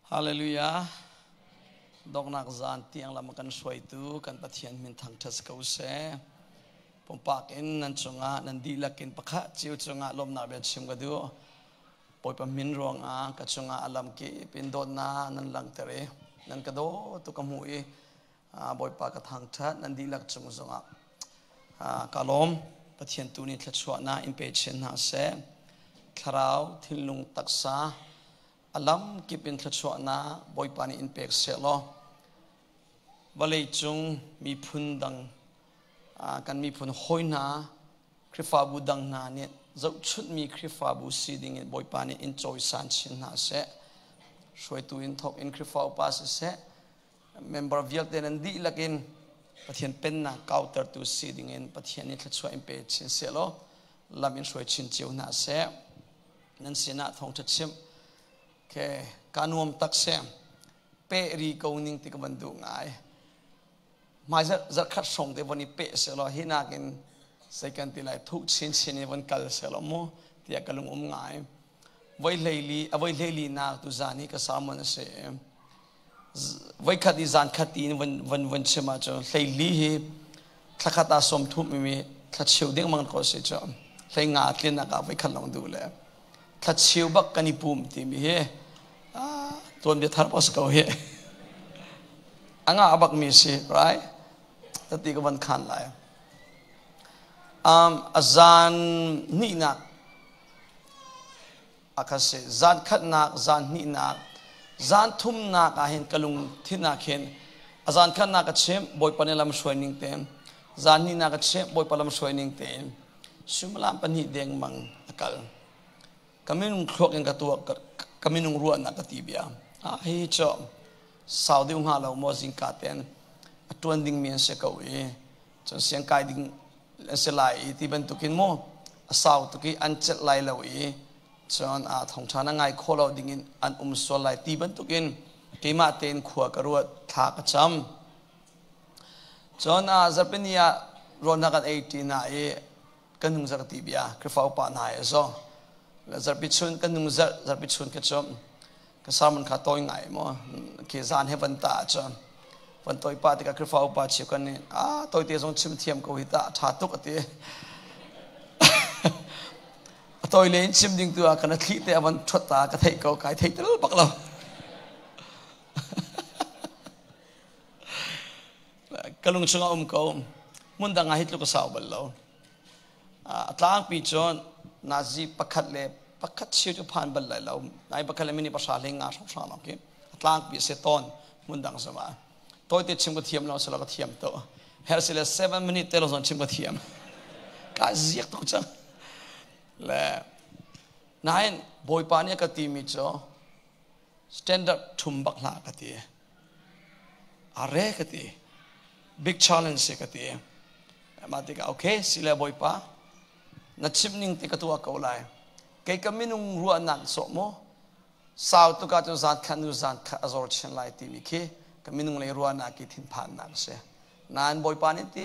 Hallelujah. Dok nak zan tiang lama kan suai tu kan patian min thang tas kau se. Pompakin nan chunga nan dilakin pakha chiu chunga lom na be chim gadu. Poi pa min rong a ka chunga alam ki pindon na nan lang tere nan kado tu kamui boy pa ka thang that nan dilak chung zonga. Kalom patian tu ni thachwa na impatient na se. Kharau thilung taksa alam kipin thachwa na boy pani impact selo balei chung mi phun dang kan mi phun hoina khrifa bu dang na ne zau chut mi khrifa bu siding in boy pani enjoy san chin na se shoi tu in thok in khrifa pas se member vial ten di lakin pathian pen na counter tu siding in pathian ni thachwa impact chin selo lamin shoi chin chiu na se nan sina thong thachim ke kanuam taksem pe ri kauning ti kabandu ngai mai zat khat song te bani pe selo hinakin second ti lai thuk chin chin even kal selo mo ti kalung ngai voi leili na tu zani ka samon se voi khati zan khati van chema cho leili hi thakhata som thu mi thacheu ding mang ko se cho lenga tlin na ka voi khalong du le thacheu bak kani pum ti mi he tuan dia thar pas kau he anga abak mi si right tati ka ban khan lai azan ni na akase zan khat na zan ni na zan thum na ka hen kalung thina khen azan khat na ka chem boy panelam shwining tem zan ni na ka chem boy palam shwining tem sumlam pani deng mang akal kaminung khlok en ka tu kaminung ruan na ka tibia hi cho saudi nga lo mo jing ka ten atuan ding mien se ko e chon siang kai ding se lai ti ban tukin mo saw tuki an chet lai lo e chon a thong thana ngai kholo ding in an so lai ti ban tukin keima ten khuwa ka ruat tha ka cham chon a zapenia rona kan 18 na e kanung za ka tibia krifau pa na e zo zarpichun kanung zarpichun ka chom ka saman kha toy ngai mo ke zan heaven ta cha van toy pa ti ka krifa pa chi kan ni toy te jong chim thiam ko hita tha tuk ate toy len chim ding tu a kana thi te avan thota ka thei ko kai thei tel baklo kalung chunga ko munda nga hitlu ko saw ballo atlang pi chon nazi pakhat le pakhat siu tu phan bal lai lo nai bakhala mini pasha lenga song sa lo ke atlang pi se ton mundang sama toy te chim ko thiam lo sala ko thiam to her sele 7 minute te lo zon chim ko thiam ka ziek to cha le nain boy pa ne ka ti mi cho standard thum bak la ka ti are ka ti big challenge se ka ti ma ti ka okay sila boy pa na chimning ti ka tu ka ulai kay kaminung ruan nak so mo saw tu ka tu zat khanu zat kha azor chen lai ti mi ke kaminung le ruan nak ki thin phan nak se nan boy pa ni ti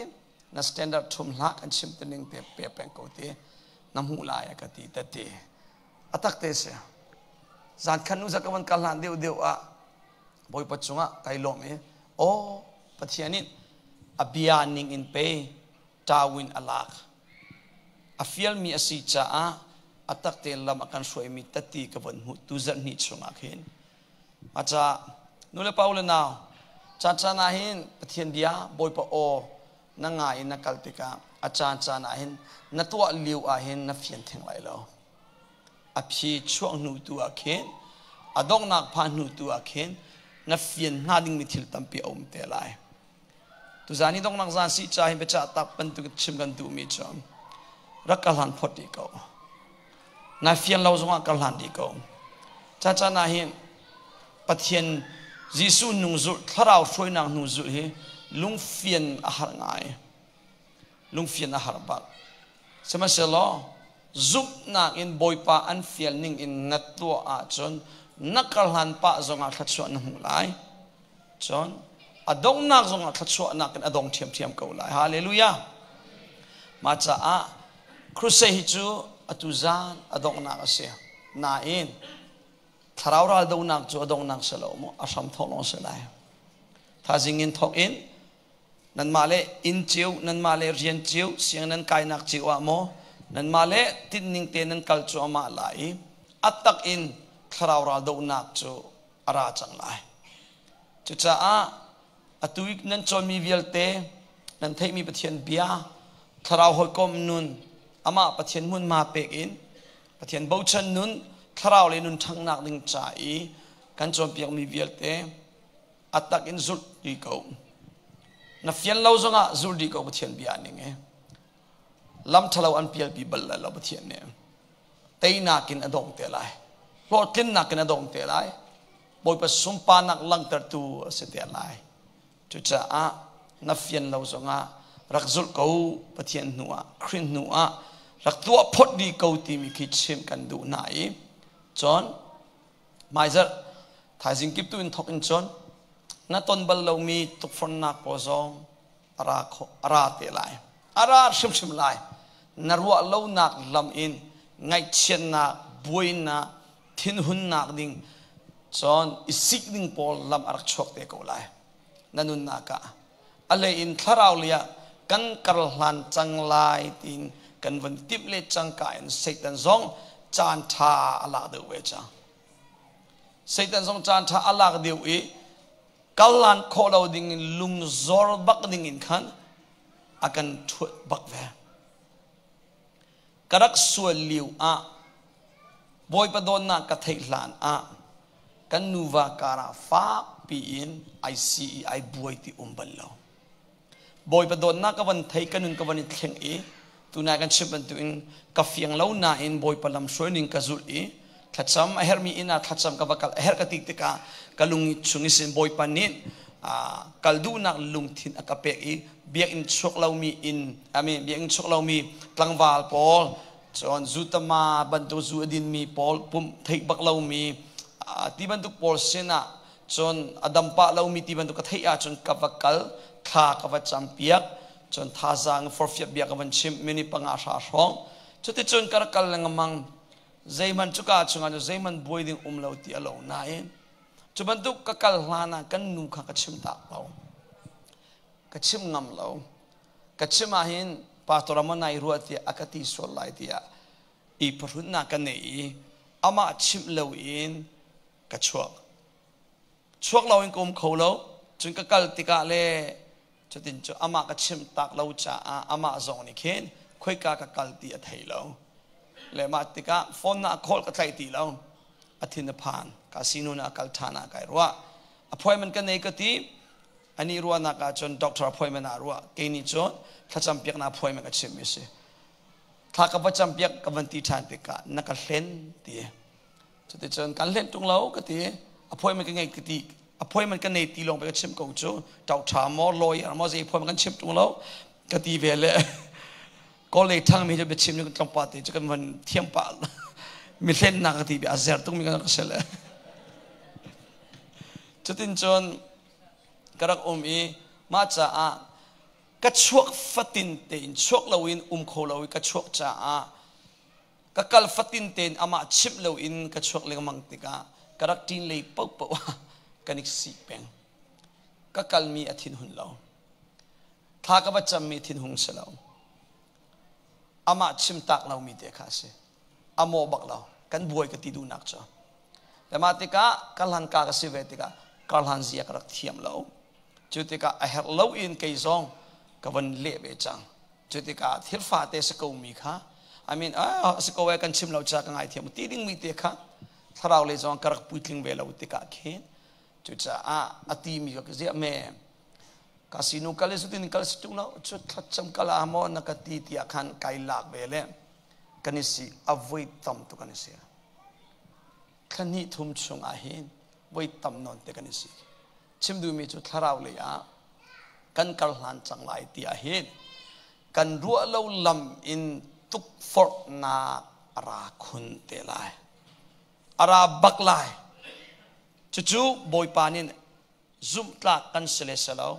na standard thum la kan chim tening te pe pe ko ti nam hu la ya ka ti ta ti atak te se zat khanu za kaman kalhan deu deu a boy pa chunga kai lo me o pathianin abianing in pe tawin alak afial mi asi cha a atak te lam akan suai mi tati ka ban hu tu zan ni chunga khin acha nule paula na cha cha na hin pathian dia boy pa o na ngai na kaltika acha cha na hin na tua liu a hin na fian theng lai lo a phi chuang nu tu a khin adong nak phan nu tu a khin na fian na ding mi thil tampi om te lai tu zani dong nak zan si cha hin be cha tak pan tu chim gan tu mi chom rakalan photi ko na fian lau zonga kalhan di ko cha cha na hin pathian jisu nung zu tharau soi nang nu zu hi lung fian a har ngai lung fian a har ba sama selo zup na in boy pa an fial ning in natwa a chon nakalhan pa zonga thatchwa na hu lai chon adong nak zonga thatchwa na kan adong thiam thiam ko lai hallelujah ma cha a crusade chu atuzan adong na ka se na in ทาราวราดูนักจูดงนักเสลโมอาสัมทองลงเสลายถ้าจิงอินทอกอินนั่นมาเลอินจิวนั่นมาเลเรียนจิวเสียงนั้นกายนักจิวอะโมนั่นมาเลติดนิ่งเตนันกัลจูอามาลายอัตตักอินทาราวราดูนักจูอาราจังลายจุดจ้าอตุยนั้นจนมีวิลเตนั่นเทมีปะเทียนเบียทาราวหอยกอมนุนอามาปะเทียนมุนมาเปกอินปะเทียนบูชันนุนทาราวเลนุนทั้งนักดิ่งใจกันจนเปียกมีวิลเตอัตตักอินสุดดีเก่านับยันเราจงอ่ะสุดดีเก่าปะเทียนเบียนี่ไงลำทาราวอันเปียกปีบัลลัยปะเทียนเนี่ยเตยนักกินอดงเตลัยโปรตีนนักกินอดงเตลัยบอยผสมปานักลังตัดตัวเสียเตลัยจุดจ้านับยันเราจงอ่ะรักสุดเก่าปะเทียนหัวครินหัวรักตัวพอดีเก่าที่มีคิดชิมกันดูไหนจอนไม่จะถ้าจิงกิบตัวอินทอกอินจอนนัตตอนบัลเรามีตุกฟอนนักโพซองอาราเตลัยอาราชิมไลนรัวเรานักลำอินไงเชียนนักบุยนักทินหุนนักดิ่งจอนอิสิกดิ่งพอลำอารักชกเตะกูไลนั่นนุนนักะอะไรอินทาราวเลียกันกระหันจังไลตินกันวันทิพเลจังกายเสกตันซองจานทาอลาเดวจ้าเสกตันซองจานทาอลาเดวกัลลันโคลาวดิ่งลุงซอร์บักดิ่งอินขันอากันทุบบักเวกระดักส่วนลิวบอยประดอนนักกระเทลานกันนูวาการาฟ้าปีอินไอซีไอบวยที่บัลลาวบอยประดอนนักกับวันไทยกันนุนกับวันอิทธิงตัวนายกันชิบันตัวอินกับเฟียงเล่านาอินบอยประลำช่วยนิงกับจุดทัดซ้ำเฮร์มีอินาทัดซ้ำกับบักเฮร์กติกติกากลุงชุงิสินบอยปันนินกัลดูนักลุงทินกับเปกเบียงอินชกเรามีอินเบียงอินชกเรามีกลางวาลพอลจอนจุตมาบันตุจูดินมีพอลปุ่มเทกบักเรามีที่บันตุพอลเซนะจนอดัมปะเรามีที่บันตุกระเทียจนกับบักกัลขากับบัจำเปียกจนท่าจางฟอร์ฟิบเบียกับบันชิมมินิปังอาชาช่องจุดที่จนกระกัลงมังใจมันจุกาจงอันใจมันบวยดิ่งเราที่เราหน้าเองจุบันตุกกัลลานากันนูขังกัชิมตากเรากัชิมงำเรากัชิมอาหินปาตรมันในรัวที่อากาศสลายที่อีพรุ่นนักเนยอามาชิมเราอินกัชวกชวกเราอินกุมเขาเราจนกัลติกาเล่จุดที่จุอามากัชิมตากเราจ้าอามาจงนี่เข็นคุยกัลติอัฐิเราเลยมาติกาฟอนนักคอลกัทไลตีเราอธินพานคาสิโนนักกัลธานาไกรัวอภัยมันกันในกติอันนี้รัวนักจนด็อกเตอร์อภัยมันรัวเกนิจนถ้าจำเปียกนับอภัยมันก็ชิมมิเสถ้ากับจำเปียกกับวันที่ทานติกานักเล่นตีจุดที่จนการเล่นตรงเรากติอภัยมันกันไงกติอภัยมันกันในตีลงไปก็ชิมกงจูด็อกเตอร์มอลอยมอสิอภัยมันกันชิมตรงเรากติเวลก็เลยทั้งมีจะไปชิมนึกต้องปาติจะกันวันเที่ยงป่ามีเล่นนักที่แบบอาเซอร์ต้องมีกันก็เสร็จแล้วจุดที่จนกระดักมาจากกระชวกฟัตินเตนชวกเราอินโคเราอินกระชวกจากกัลฟัตินเตนอามาชิมเราอินกระชวกเลงมังติกากระดักทีเลยปุ๊บว่ากันอีกสี่เปงกัลมีอธินหุนเราถ้ากับจำมีทินหุงเสเราอามาชิมตักเรามีเด็กข้าศึกอโมบักเรากันบวยกติดูนักจ้ะแต่มาติกากัลหันกากสิเวติกากัลหันเสียกระเทียมเราจุดที่กาเฮร์เราอินเกยซองกับวันเละเบจังจุดที่กาทิลฟ้าเตสกูมีค่ะสกูเวกันชิมเราจากกันไอเทียมตีดิ้งมีเด็กค่ะถ้าเราเลยซองกระปุยทิ้งเวลาอุติกาเข็นจุดจะอติมีก็คือเมื่อคาสิโนกัลสุดที่กัลสุดเราจุดทัดจำกัลอาโมนักตีที่อาคันไกลากเบลเล่กันนี่สิอวัยตั้มตุกันนี่สิขันนี้ทุ่มชงอาหินวัยตั้มนนเตกันนี่สิชิมดูมีจุดทาราเลยกันกัลหันจังไลที่อาหินกันรัวเราลำอินทุกฟอร์นาราคุณเตลัยอาราบักไลจู่ๆบอยปานินซุ่มตากันเสลสลาว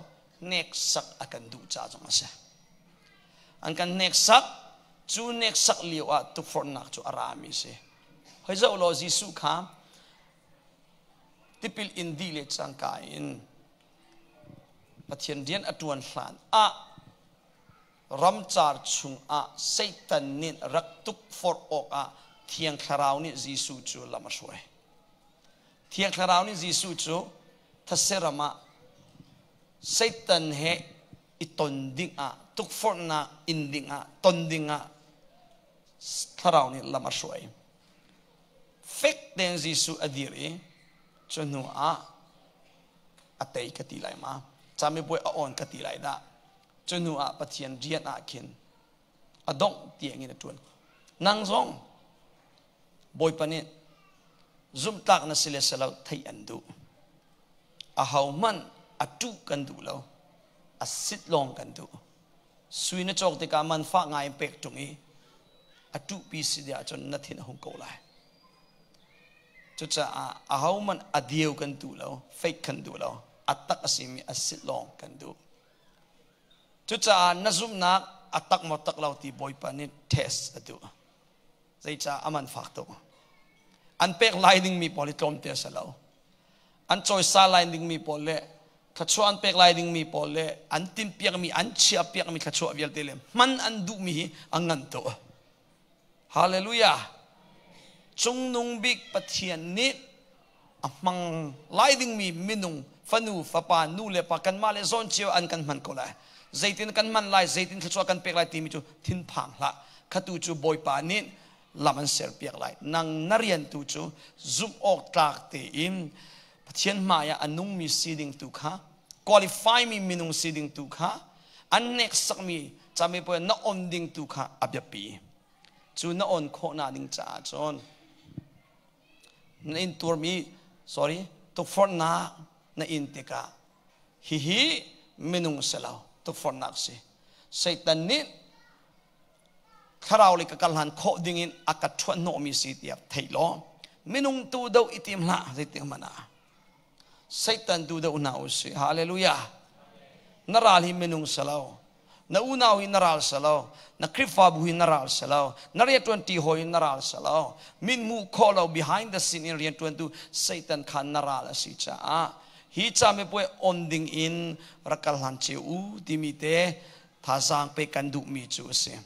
เน็กซักอากันดูจ้าจงมาเสอันกันเน็กซักจู่เน็กซักเลี้ยวทุกฟอร์นักจู่อารามิเสเฮ้ยเจ้าเราจิสุขาม tipil indi le chang kain pathian dian atuan hlan ramchar chung Satan nin raktuk for ok thiang tharau ni Jisu chu lama shoi thiang tharau ni Jisu chu thaserama Satan he itonding tuk for na inding tonding tharau ni lama shoi fek den Jisu adiri chunu atei katilai ma chami boy on katilai da chunu pathian rian kin adong tiang in tuan nang zong boy pani zum tak na sile salau thai andu hau man atu kan du lo sit long kan du sui na chok te ka man fa ngai pek tungi atu pi si dia chon na thin hong ko lai chu cha hau man adiu kan du lo fake kan du lo atak asimi sit long kan du chu cha na zum nak atak mo tak lau ti boy pani test atu zai cha aman fak to an pek lining mi politom te salau an choi sa lining mi pole khacho an pek lining mi pole an tim piak mi an chia piak mi khacho avial tele man an du mi angan to hallelujah chung nung big pathian ni amang lining mi minung fanu fapa nu le pa kan ma le zon chiu an kan man ko lai zaitin kan man lai zaitin khacho kan pek lai ti mi chu thin phang la khatu chu boy pa ni laman ser piak lai nang narian tu chu zum ok tlak te in pathian maya anung mi siding tu kha qualify mi minung siding tu kha an next sak mi chami po na on ding tu kha abyapi chu na on kho na ding cha chon na in tur mi sorry to for na in te ka hi minung salau to for na si Satan ni kharau le ka kalhan kho dingin akat thwa no mi si tiap thailo minung tu do itim la zitim mana Satan tu do na usi hallelujah naral hi minung salau na unaw hi naral salau na krifa bu hi naral salau na re 20 hoi naral salau min mu kholo behind the scene in rian 22 Satan khan naral si cha hi cha me poi onding in rakalhan cheu dimite thasang pe kandu mi chu se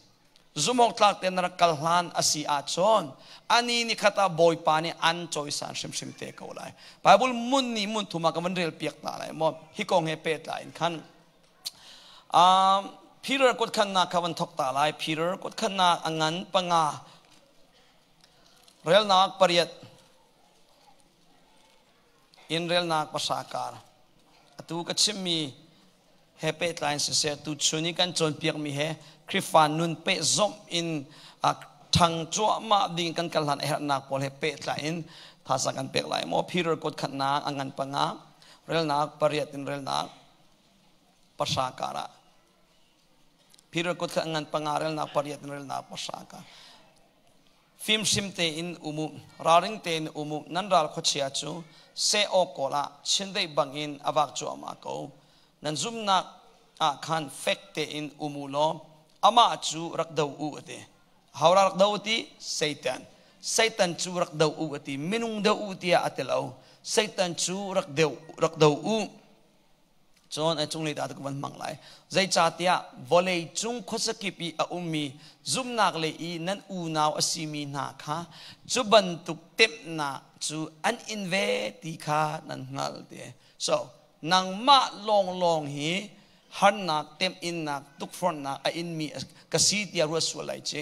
zumok tlak ten rakalhan asi achon ani ni khata boy pani an choice an sim te ko lai bible mun ni mun thuma ka man rel piak ta lai mo hi kong he pe ta in khan Peter kot khan na kawan thok ta lai Peter kot khan na angan panga rel nak pariat in rel nak pasakar atu ka chimmi he pe line se tu chuni kan chon piak mi he krifan nun pe zom in thang chua ma ding kan kalhan her nak pol he pe tla in thasa kan pek lai mo Peter kot khat na angan panga rel nak pariat in rel nak pasakara Peter kot khat angan panga rel nak pariat in rel nak pasaka film simte in umu raring te in umu nanral khochia chu se o kola chindei bangin awak chu ama ko nan zum na khan fekte in umulo ama chu rakdau u ate hawra rakdau ti Satan chu rakdau u ati minung dau u ti atelo Satan chu rakdau u chon a chung le da ko ban manglai zai cha tia volei chung khosakipi a ummi zum nak le i nan u naw asimi na kha chu ban tuk tep na chu an inve ti kha nan ngal te so nang ma long hi han nak tem in nak tuk front nak a in mi kasi tia rusulai che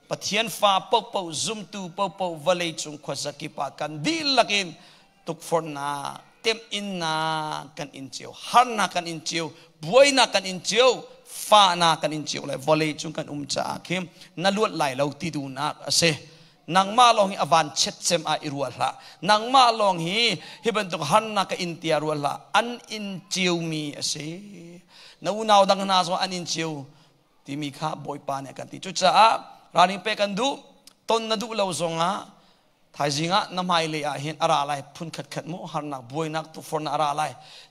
pathian fa po zum tu po volei chung khosakipa kan dil lakin tuk front na tem in na kan in chiu har na kan in chiu buai na kan in chiu fa na kan in chiu lai volley chung kan cha kim na luat lai lo ti du na ase nang ma long hi avan chet sem a irua la nang ma long hi ban tuk han na ka in tia ru la an in chiu mi ase na unaw dang na so an in chiu ti mi kha boy pa ne kan ti chu cha rani pe kan du ton na du lo zonga ทายจิงะน้ำไม้เลยเห็นอะไรไรพุ่นขัดมุหันนักบวยนักตุฟอนอะไรไร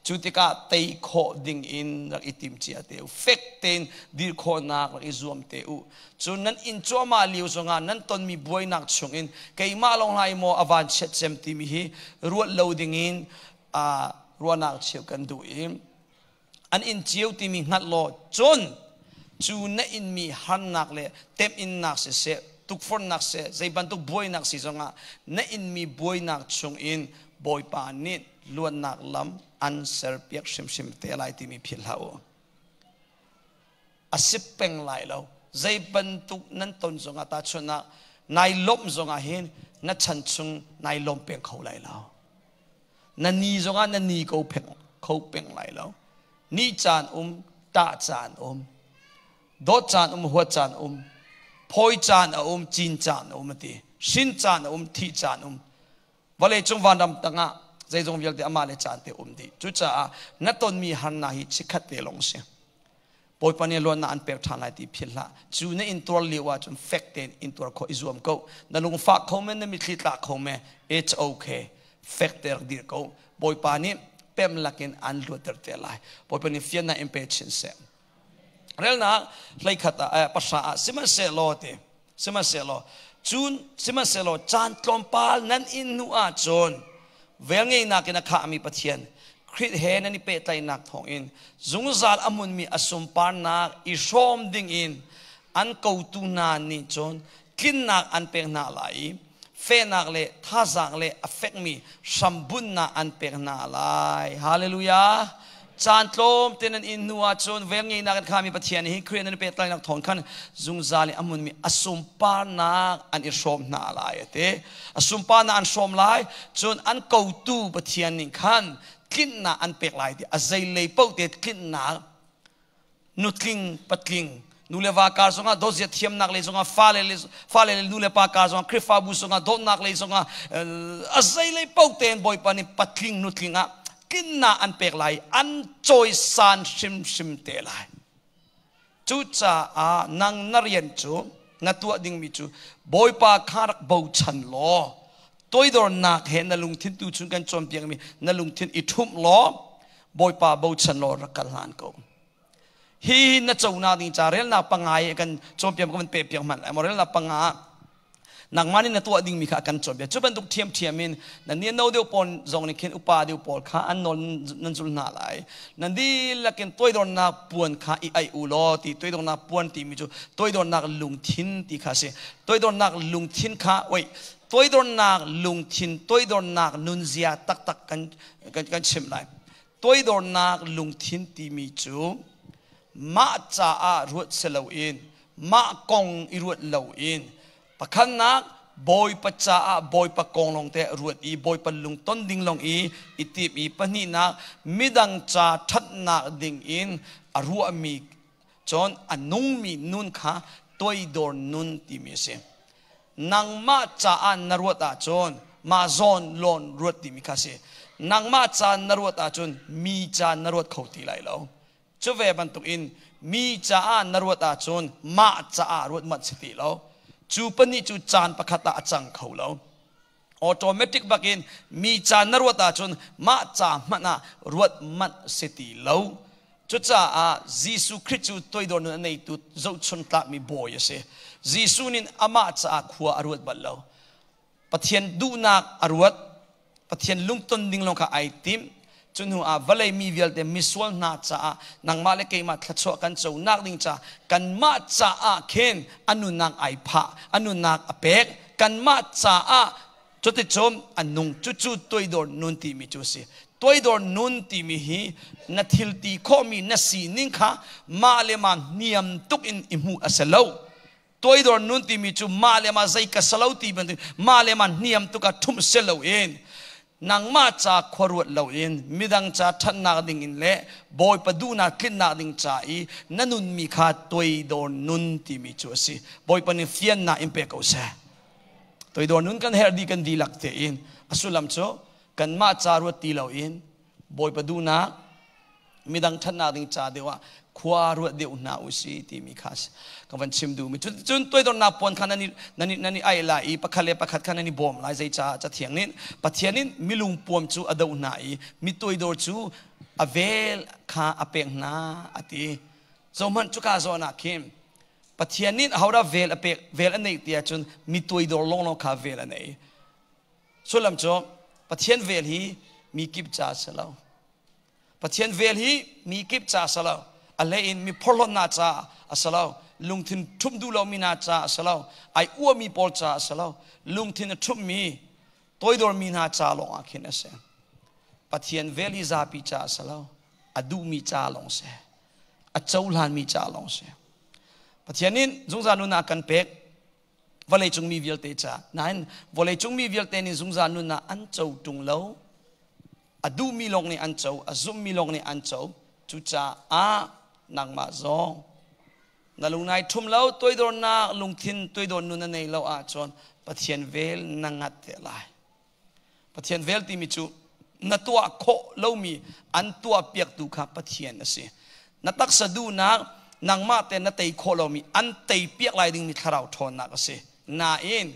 จุดที่กะเตยโคดิ่งอินรักอิติมเจียเตวเฟกเตนดีโคนักรักอิจวมเตวจนนั้นอินจัวมาลิวสงานนั้นตนมีบวยนักชงอินเกี่ยมาลงไห้โมอวันเช็ดเซมติมีฮีรวดเลวดิ่งอินรัวนักเชียวกันดูอินอันอินเจียวที่มีหัดโลจนจูนอินมีหันนักเลยเต็มอินนักเสียทุกฝนนักเสียใจบันทุกบวยนักสิจงะนอินมีบวยนักชงอินบวยปานิดล้วนนักลำอันเสร์เปียกชิมเตะลายที่มีพิลาโออาศิเป็งลายเราใจบันทุกนั้นตนจงะตาชนะนายลมจงะเห็นนัดฉันชงนายลมเปียงเขาลายเรานันนีจงะนันนีเขาเปียงลายเรานี่จานตาจานดอจานหัวจานพอยจานจีนจานตีชินจานทีจานวันเลยจงวันดำตั้งใจจงเวียดอามาเลจานเตดีจุดจ้านัดตนมีหันนาฮิชิคัดเตลงเสียปอยปนีล้วนน่าอันเปิดทางไหนที่พิลาจูนอินตัวเลี้ยวจนเฟกเตนอินตัวเขาอิจวมเขานั่นลุงฝากเขาไม่ได้มีคลิตลักเขาไม่ it's okay เฟกเตอร์ดีเขาปอยปนีเพิ่มลักอินอันรู้เตอร์เตลัยปอยปนีเฟียนน่าอิมเพชนเซเรื่องนั้นเลยขัดภาษาสิมาเซโลเตสิมาเซโลจูนสิมาเซโลจานตลอมปาลนั้นอินนัวจนเวงไงนักนักข้ามีปะเทียนคริสเฮนันนี่เปตไลนักทองอินจุงซาลอมุนมีอสมปานักอิชอมดิ่งอินอันกูตุนานี่จนกินนักอันเป็นนาไหลเฟนักเล่ท่าจังเล่อเฟกมีสัมบุญนักอันเป็นนาไหลฮาเลลูยาจานโลมเตนันอินนัวจนเวงไงนักข้ามีปะเทียนฮิครีนันเปตไลนักทองขันจุงซาลอมุนมีอสมปานักอันอิชอมนาไหลเตอสมปานักอันชอมไหลจนอันกูตุปะเทียนนี่ขันกินนาอันเปกลายที่อาศัยเลยเป้าเด็ดกินนานุดกิงปัดกิงนูเลวาการสงฆ์ดอสเทียมนักเลยสงฆ์ฟ้าเลยนูเลปาการสงฆ์คริฟาบุสงฆ์ดอนนักเลยสงฆ์อาศัยเลยเป้าเต็นบ่อยปานิปัดกิงนุดกิงอ่ะกินนาอันเปกลายอันจอยสานชิมเตลายจุดจ้านังนเรียนจูนัตัวดิ่งมิจูบ่อยปาคารักบ่ชันล้อตัวดอนนักเห็นนลุงทินตูชุนกันจอมเปียงมีนลุงทินอิทุมล้อบอยป่าบ่ชันล้อรักกันหลานเขาฮีนัดเจ้าหน้าดิจาเรื่องนับปังไงกันจอมเปียงก็มันเปียงมันไอ้โมเรื่องนับปังงนักมันนี่นัตัวดิ่งมีข้ากันจอมเปียงจุบันตุกเทียมมินนั่นนี่โน้ตเดียวปนจงนี่เข็นอุปาเดียวปนข้าอันนนนั่นจุลนาไหลนั่นดีละเข็นตัวดอนนักปวนข้าไออุโลตีตัวดอนนักปวนตีมิจูตัวดอนนักลุงทินตีข้าเสียตัวดอนนักลุงทินข้าไว้ตัวดอนนักลุงทินตัวดอนนักนุนเซียตักกันชิมไลตัวดอนนักลุงทินตีมิจูมาจ่ารวดเสลาอินมากงอิรวดเหลาอินปะขันนักบอยปะจ่าบอยปะกงลงเตะรวดอีบอยปะลุงต้นดิ่งลงอีอิติบอีปะนี่นักมิดังจ่าทัดนักดิ่งอินอรัวมีจนอนุมีนุนข้าตัวดอนนุนตีมิเสนังมาจ่านรวดอาจนมาซอนลอนรวดตีมิคาเสนังมาจ่านรวดอาจนมีจ่านรวดเขาตีไหลแล้วจุเวบันตุอินมีจ่านรวดอาจนมาจ่ารวดมัดสติแล้วจูปนิจูจานปะคตาจังเขาแล้วออโตเมติกบักอินมีจ่านรวดอาจนมาจ่ามันน่ะรวดมัดสติแล้วจุดจ้ายิสุคริสต์ตัวดอนในตุเจ้าชนตามีบ่อยเสยิสุนินอามาจ่าขัวอรวดบัลแล้วปะเทียนดูนักอรวดปะเทียนลุงต้นดิ่งลงข้าไอติมจนหัววัลเลยมีเวลเดมิสวลนาจ่านังมาเลกัยมาทัดโชกันเจ้านักดิ่งจ่ากันมาจ่าเข็นอนุนักไอพะอนุนักอเปกกันมาจ่าจุดที่ชมอนุงจุดตัวดอนนุนตีมิจูสิตัวดอนนุนตีมิฮีนัทฮิลตีข้อมีนัสีนิงค่ะมาเลมันนิยมตุกอินอิมูอัสเลวตัวดอนนุนตีมิจูมาเลมาใจกัสเลวตีบันมาเลมันนิยมตุกทุ่มเสลวเองนางมาจากขวดเหลวเองมิดังจากทันนักดิ่งอินเล่บอยปดูนักขึ้นนักดิ่งใจนั่นนุนมีข้าตัวดอนนุนตีมิจูสิบอยปนิฟิยนนักอิมเปกเอาเสตัวดอนนุนกันเฮร์ดีกันดีหลักเตอินอสุลัมโชกันมาจารวดตีเหล่าอินบอยปดูนักมิดังทันนักดิ่งใจเดียว ขวารัวเดียวนาอุสีที่มีคัสกันวันชิมดูมีจนตัวโดนนับปนขันนั่นไอ้ละอีปักเลปักขัดขันนี่บอมลายใจจะเถียงนี่ปัจเจียนี่มีลุงปวมจูอดาวนาอีมีตัวโดนจูอเวลข้าอเปงนาอติสมันจุกาโซนักเข้มปัจเจียนี่เขาได้เวลอเปกเวลอันนี้ที่จนมีตัวโดนลงข้าเวลอันนี้ส่วนลำจอปัจเจียนเวลฮีมีกิบจ่าสลาวปัจเจียนเวลฮีมีกิบจ่าสลาวอะไรอินมีพลนาจ่าสลาวลุงทินทุ่มดูเรามีนาจ่าสลาวไออ้วมีปอลจ่าสลาวลุงทินทุ่มมีตัวโดนมีนาจ่าลงอาคินเสปัจเจียนเวลิซาปิจ่าสลาวอดูมีจ่าลงเสอเจ้าหลานมีจ่าลงเสปัจเจียนนี้จงจานุนากันเป็กวันเลยจงมีวิลเตจ่านั่นวันเลยจงมีวิลเตนี่จงจานุนาอันเจ้าตุงเลวอดูมีลงนี่อันเจ้าอซุมมีลงนี่อันเจ้าจุจ่านังมาซองนั่นลุงนายทุ่มเลวตัวโดนนาลุงทินตัวโดนนุนในเลวอาจนปัจเจียนเวลนังอัดเตลายปัจเจียนเวลที่มีจูนัตัวโคเลวมีอันตัวเปียกดูข้าปัจเจียนนะสินัตักสะดูนางมาเตนนัตโคเลวมีอันเตยเปียกลายดึงมีทาราวทอนนักสินาเอง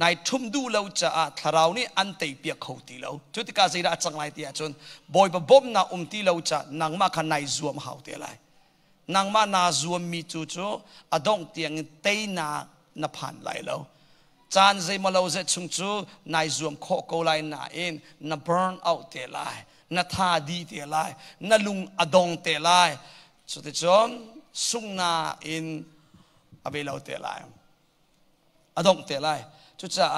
นายทุ่มดูเลวจะทาราวนี่อันเตยเปียกเขาตีเลวจุดที่กาศิระจังไรที่อาจนบอยบบนาตีเลวจะนางมาขันนายรวมเขาเตลายนางมานาจวมมีจูจูอดงเตียงเตยนาผ่านไหลแล้วจานใจมาเราจะชุงจูนายจวมโคโกไลนาเองนาเบิร์นเอาเตลายนาท่าดีเตลายนาลุงอดงเตลายสุดที่จอมสุงนาอินอเบลเอาเตลายอดงเตลายจุดจ้า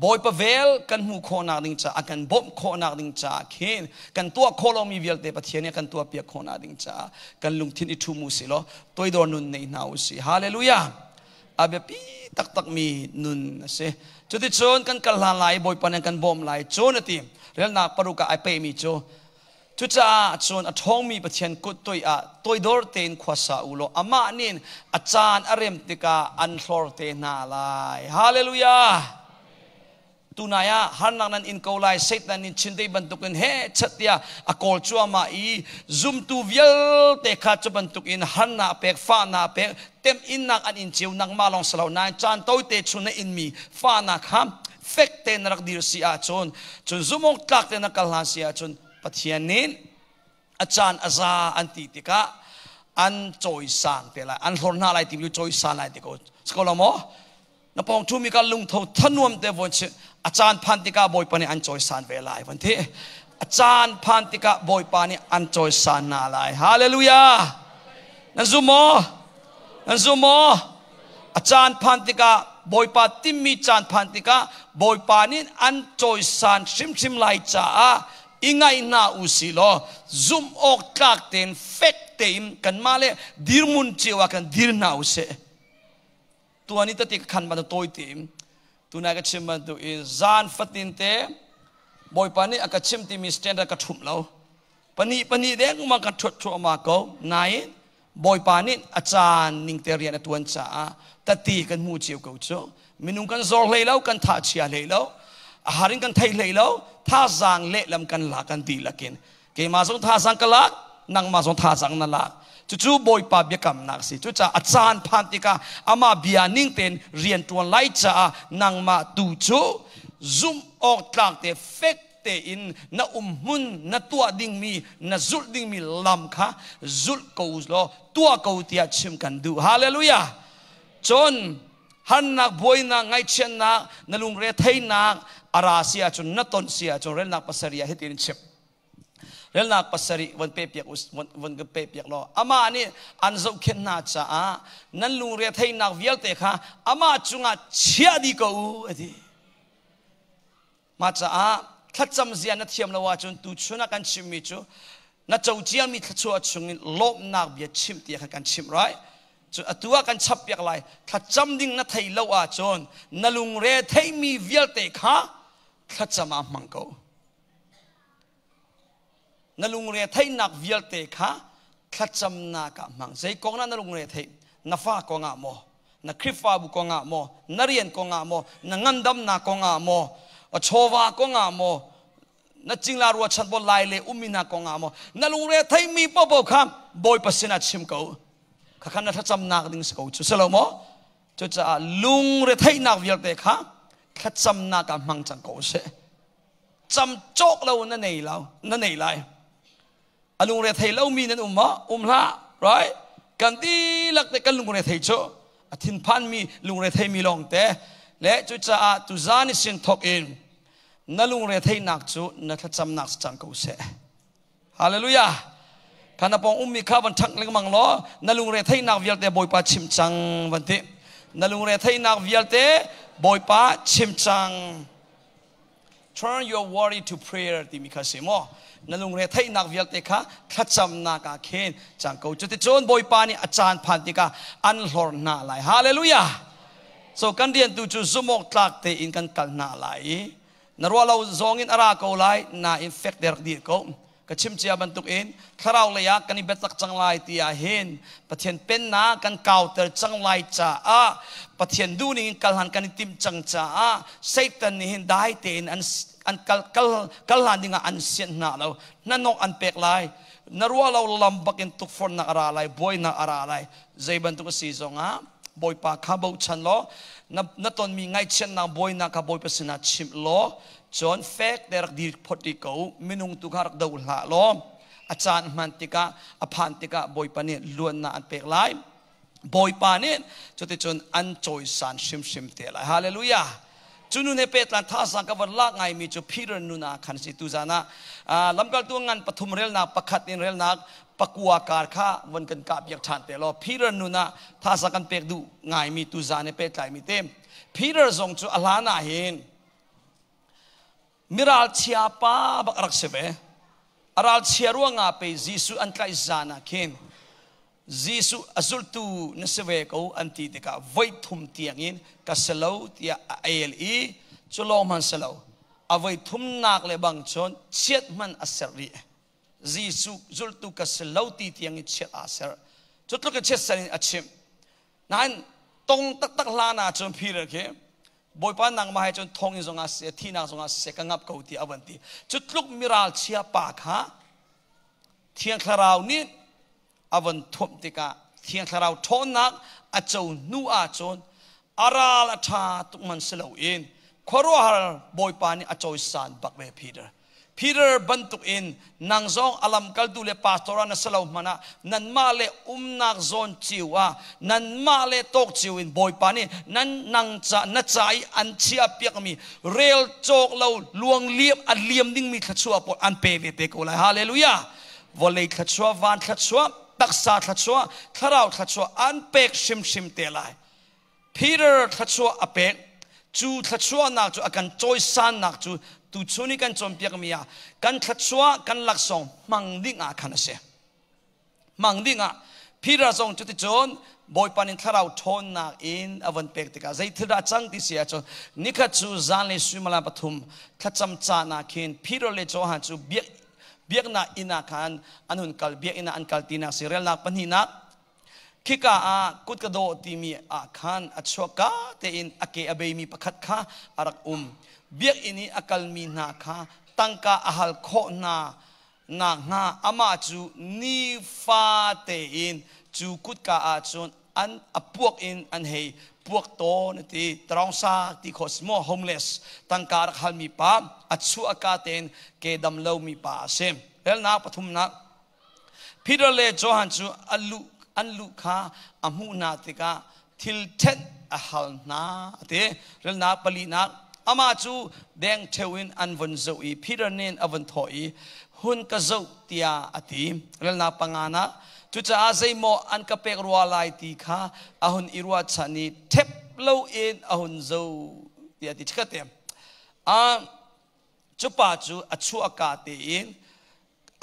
บอยปะเวลกันหูโคนาดิงจ้ากันบ่มโคนาดิงจ้าเข็นกันตัวโคลมีเวลเตปะเทียนเนี่ยกันตัวเปียกโคนาดิงจ้ากันลุงทินอิทุมุสิโลตัวโดนนุนในนาวสิฮาเลลูยาอาเบปีตักมีนุนนะสิจุดที่โจนกันกลาลายบอยปะเนี่ยกันบ่มลายโจนทีเรื่องนักปรุกะไอเปมีโจจุดจ้าโจนอท้องมีปะเทียนกุดตัวโดนเตนขวาสาอุโลอามานินอาจารย์อารมติกาอันโลเตนาลายฮาเลลูยาตุนายะฮันนังนันอินโกไลเซตนันอินชินเตบันตุกินเฮชัตยาอโกลชัวมาอีซุมตูวิลเตขาจบันตุกินฮันนาเป็กฟ้านาเป็กเต็มอินนักอันอินเจียวนักมาลองสลาวนายจานโตเตชุนอินมีฟ้านาคำเฟกเตนรักดิรสีอาจนซุมงตักเตนักกลาสีอาจนปัทยานินอาจารย์อาซาอันติติกะอันจอยสังเตลายอันหลนาลายติบิวจอยสังลายติโกสกอลโมนปองทุมิกาลุงททนวมเตวันเชอาจารย์พันติกาบอยปานีอันจอยสานเวลาวันที่อาจารย์พันติกาบอยปานีอันจอยสานนาลายฮาเลลูยานั่นซูโมอาจารย์พันติกาบอยปาติมีจารย์พันติกาบอยปานีอันจอยสานชิมไลจ้าอิงไงนาอุสิโลซุมออกจากเต็นเฟกเต็มกันมาเลยดิรมุนเจวากันดิรนาอุเสตัวนี้ตัดติขันมาตัวเต็มตัวนายก็ชิมมันตัวอิจานฟัดนินเตบอยปานี่อาก็ชิมที่มีสแตนดาร์ดกระทุ่มเราปนีเด็กมันกระทุ่มมาเกานายบอยปานี่อาจารย์นิงเตเรียนตัวนั้นจ้าตัดตีกันมูเจียวกูโจมินุกันโซลเลยแล้วกันท่าเชียเลยแล้วอาหารกันไทยเลยแล้วท่าจางเละลำกันหลักกันดีละกินเกมาส่งท่าจางกันหลักนั่งมาส่งท่าจางนั่นหลักจู่ๆบอยปาเบียกำนักสิจู่ๆอาจารย์พันติกาอามาเบียนิ่งเต็นเรียนตัวไล่จ้านั่งมาดูจู่ซุ่มออกจากเตเฟกเตอินน่ามุนน่าตัวดิ่งมีน่าจุดดิ่งมีลำค่ะจุดกูสโลตัวกูเตียชิมกันดูฮาเลลูยาจนฮันนักบอยนักไงเช่นนักนั่ลุงเรทัยนักอาราเซียจนน่าต้นเสียจนเรนักปัสริยาเฮตินชิมเรื่องนักปัสสริวันเปียกวันก็เปียกล้ออามานี่อันจะเข็นหน้าจ้านั่นลุงเรียกให้นักวิลเตค่ะอามาจุงอาเชียดีกูอดีมาจ้าถ้าจำเสียนัดเทียมละว่าจนตูชุนักกันชิมมิจูนัดเจ้าเจียมีทัชวชุงลบนักเบียชิมตีกันชิมไรจนตัวกันชับเปียกไหลถ้าจำดิ่งนัดไทยละว่าจนนั่นลุงเรียกให้มีวิลเตค่ะถ้าจำมามังกูนั่นลุงเรียไทยนักวิลเตค่ะขัดจำนักมังใจกองนั่นลุงเรียไทยนัฟ้ากองอ่ะโมนักคริฟ้าบุกองอ่ะโมนักเรียนกองอ่ะโมนักเงินดำนักกองอ่ะโมโชวากองอ่ะโมนักจิงลารัวชันบอลไลเลอุมินักกองอ่ะโมนั่นลุงเรียไทยมีปอบคำ boy pasina chim ko khakan na thacham nak ding sko chu salomo chu cha lung re thai nak vial te kha thacham na ka mang chang ko se cham chok lo na nei lai alung re thai lo mi nan la right kan ti lak te kan lung re thai cho athin phan mi lung re thai mi long te le chu cha tu zani sin thok in na lung re thai nak chu na thacham nak chang ko se hallelujah kana pong mi kha ban thak leng mang lo na lung re thai nak vial te boy pa chim chang van te na lung re thai nak vial te boy pa chim chang turn your worry to prayer ti mi kha se mo na lung re thai nak vial te kha thacham na ka khen chang ko chu te chon boy pa ni achan phan ti ka an hlor na lai hallelujah so kan dian tu chu zumok tlak te in kan kal na lai na ro lo zong in ara ko lai na infect der di ko ka chim chia bantuk in tharau le ya kan betak chang lai ti a hen pathian pen na kan counter chang lai cha a pathian du ni kal han kan tim chang cha a satan ni hin dai te in an kal han dinga an sian na lo na nok an pek lai na ro lo lambak in tuk for na ara lai boy na ara lai zai bantuk si zonga boy pa kha bo chan lo na ton mi ngai chen na boy na ka boy pasina chim lo chon fek der dir photi ko minung tu khar dau la lo achan mantika aphantika boy pa ne luan na an pek lai boy pa ne chote chon an choi san sim te lai hallelujah chunu ne petlan tha sang ka van la ngai mi chu Peter nu na khan si tu jana lamkal tu ngan pathum rel na pakhat in rel na pakua kar kha wan kan ka biak than te lo Peter nu na tha sang kan pek du ngai mi tu jane pe tlai mi te Peter zong chu alana hin miral chia pa bak rak sebe aral chia ruanga pe Jesu an kai zana kin Jesu azul tu na sebe ko anti te ka voi thum tiang in ka selo tia ali chulo man selo avoi thum nak le bang chon chiat man aseri Jesu zul tu ka selo ti tiang in chiat aser chutlo ka chiat sanin achim nan tong tak la na chon Peter ke boy pa nang ma hai chon thong in zonga se thina zonga se ka ngap ko ti avanti chutluk miral chia pa kha thiang kharau ni avan thom tika thiang kharau thon nak a chau nu a chon aral atha tuk man selo in khoro har boy pa ni a choi san bak ve Peter bantuk in nang zong alam kal du le pastora na selo mana nan ma le nak zon chiwa nan ma le tok chiw in boy pa ni nan nang cha na chai an chia piak mi rel chok lo luang liep a liam ding mi thachua po an pe ve te ko la hallelujah volei thachua van thachua taksa thachua tharau thachua an pek sim te lai Peter thachua apek chu thachua nak chu akan choi san nak chu tu chuni kan chompiak mia kan thachua kan laksong mangdinga khanase mangdinga Peter song chuti chon boy panin tharau thon nak in avan pek tika zai thira chang ti sia chon nikha chu zan le swimala pathum thacham cha na khin Peter le cho han chu biak na ina khan anun kal biak ina an kal tina sirel nak panina kika a kut ka do ti mi a khan achoka te in ake abei mi pakhat kha arak biak ini akal mi na kha tangka ahal kho na nga ama chu ni fa te in chu kut ka a chon an apuak in an hei puak to na ti trong sa ti khosmo homeless tangka hal mi pa achu akaten ke dam lo mi pa sem rel na pathum na Peter le johan chu an lu kha amu na tika thil thet ahal na te rel na pali na ama chu deng thewin an von zo I Peter nen avan thoi hun ka zo tia ati rel na pangana chu cha azai mo an ka pek rualai ti kha ahun irwa chani thep lo in ahun zo tia ti chkate chu pa chu achu akate in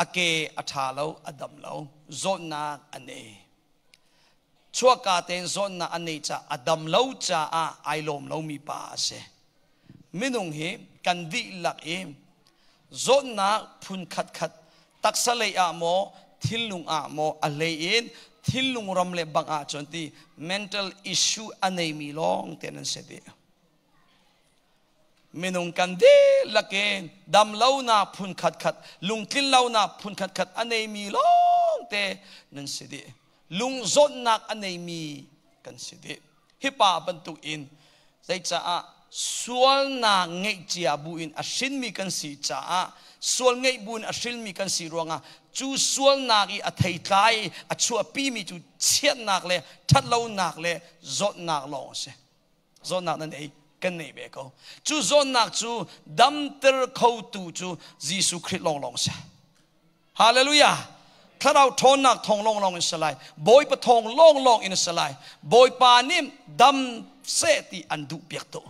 ake athalo adam lo zona ane chua ka ten zona ane cha adam lo cha a ailom lo mi pa se minung he kan di lak e zona phun khat taksale a mo thilung a mo alein thilung ram le bang a chonti mental issue ane mi long tenan se de minung kan di lak e dam lo na phun khat lung tlin lo na phun khat ane mi long te nan sidi lung zot nak anei mi kan sidi hipa bantu in zai cha a sual na ngei chia buin a shin mi kan si cha a sual ngei bun a shin mi kan si ronga chu sual nak I a thei tlai a chu a pi mi chu chiat nak le that lo nak le zot nak lo se zot nak nan ei kan nei be ko chu zot nak chu dam ter khou tu chu Jesu Christ long long se hallelujah Tharau thon nak thong long long in salai boy pa thong long long in salai boy pa nim dam se ti andu piak to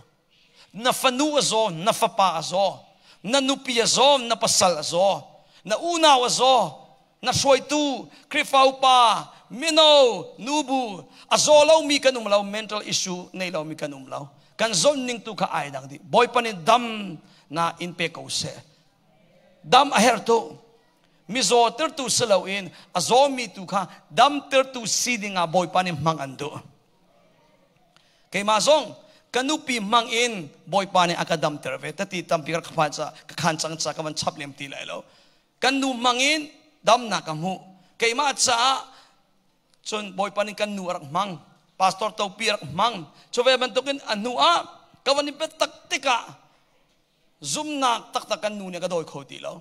na fanu azo na fapa azo na nupi azo na pasal azo na una azo na soitu krifau pa mino nubu azo law mi kanum law mental issue nei law mi kanum law kan zon ning tu ka ai dang di boy pa ni dam na in pe ko se dam aher to mizo ter tu selaw in azo mi tu ka dam ter tu sidinga boy pa ni mangandu kay mazong kanupi mang in boy pa ni akadam terve tati tampir khacha khancang cha kaman chaplem ti lailo kanu mangin dam na kamu kay ma cha chon boy pa ni kanu arak mang pastor to pirak mang chobe bantukin anua kawani petak tika zoom na tak tak kanu ni kadoy khoti lo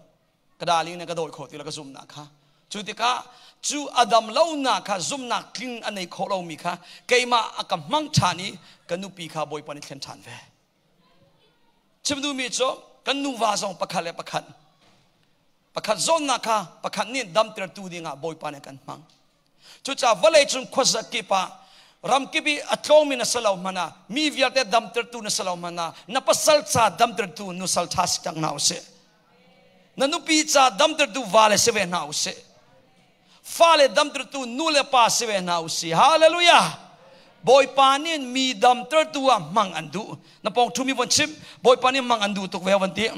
kadali ni kadoy khoti lo ka zoom na kha chutika chu adam lo na kha zoom na kling anei kholo mi kha kay ma akamang chani kanupi kha boy pani thlen than ve chimdu mi cho kanu wa song pakhale pakhat zon na kha pakhat ni dam ter tu dinga boy pani kan mang chu cha vale chung khosa ki pa ram ki bi atlong mi na salaw mana mi viate dam ter tu na salaw mana na pasal cha dam ter tu nu sal thas tang na use nanupi cha dam ter tu vale se ve na use fale dam ter tu nu le pa se ve na use hallelujah boy panin mi dam ter tua mang andu na pong thumi bon chim boy panin mang andu tuk ve wanti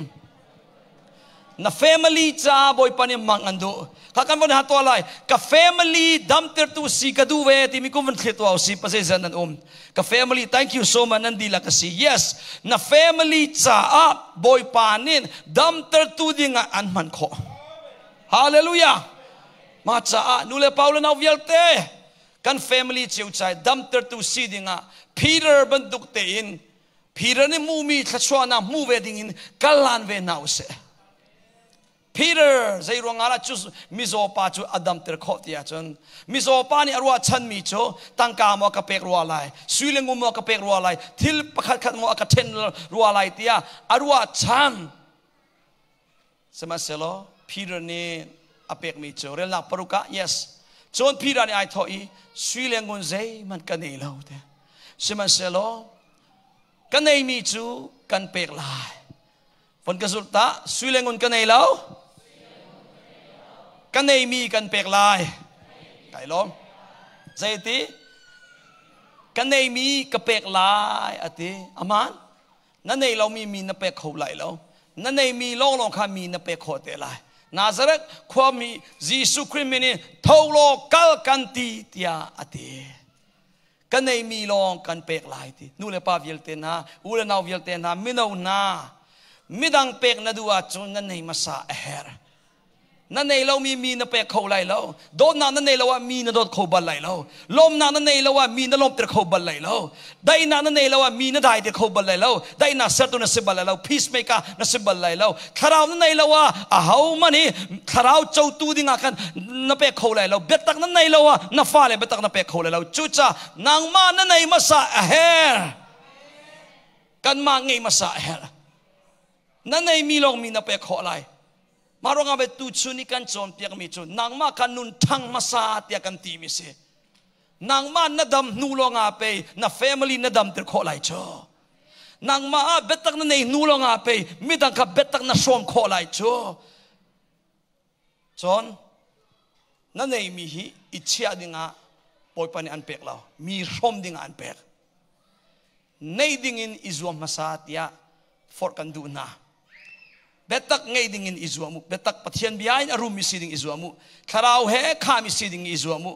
na family cha boy panin mang andu kakan bon hato lai ka family dam ter tu si ka du ve ti mi kum van thletu au si pase zanan ka family thank you so much nandila kasi yes na family cha a boy panin dam ter tu dinga an man kho hallelujah ma cha a nule paulo na vialte kan family chiu chai dam ter tu sidinga Peter banduk te in Peter ni mumi thachwa na mu wedding in kalan ve nause Peter zai rongala chu mizo pa chu adam ter khotia chon mizo pa ni arwa chan mi cho tangka mo ka pek ruwa lai suileng mo ka pek ruwa lai thil pakhat khat mo ka ten ruwa lai tia arwa chan semaselo Peter ni apek mi cho rel na paruka yes chon Peter ni ai thoi suileng gun zai man kanei lo te semaselo kanei mi chu kan pek lai pon kasulta suileng gun kanei lo kanei mi kan pek lai kai lo zaiti kanei mi ka pek lai ati aman nanei lo mi na pek khou lai lo nanei mi long long kha mi na pek kho te lai Nazareth kwami Jesu Christ tholo kal kanti tia ati kanei mi long kan pek lai ti nule pa vialte na ule naw vialte na minaw na midang pek na duwa chun nanei masa aher nanei lo mi na pek khou lai lo don na nanei lo mi na dot khou bal lai lo lom na nanei lo mi na lom ter khou bal lai lo dai na nanei lo mi na dai ter khou bal lai lo dai na sertu na sibal lai lo peacemaker na sibal lai lo kharau nanei lo a hau mani kharau chau tu dinga kan na pek khou lai lo betak nanei lo na fa le betak na pek khou lai lo chucha nang ma nanei masa aher kan ma ngei masa aher nanei mi long mi na pek khou lai marong abe tu chuni kan chon piak mi chu nangma kanun thang masa tia kan ti mi se nangma nadam nulonga pe na family nadam ter kho lai cho nangma betak na nei nulonga pe midang ka betak na som kho lai cho chon na nei mi hi ichia dinga poi pani an pek lao mi rom dinga an pek nei dingin izwa masa tia for kan du na betak ngay dingin izuamu betak pathian biyain arum misiding izuamu kharau he kha misiding izuamu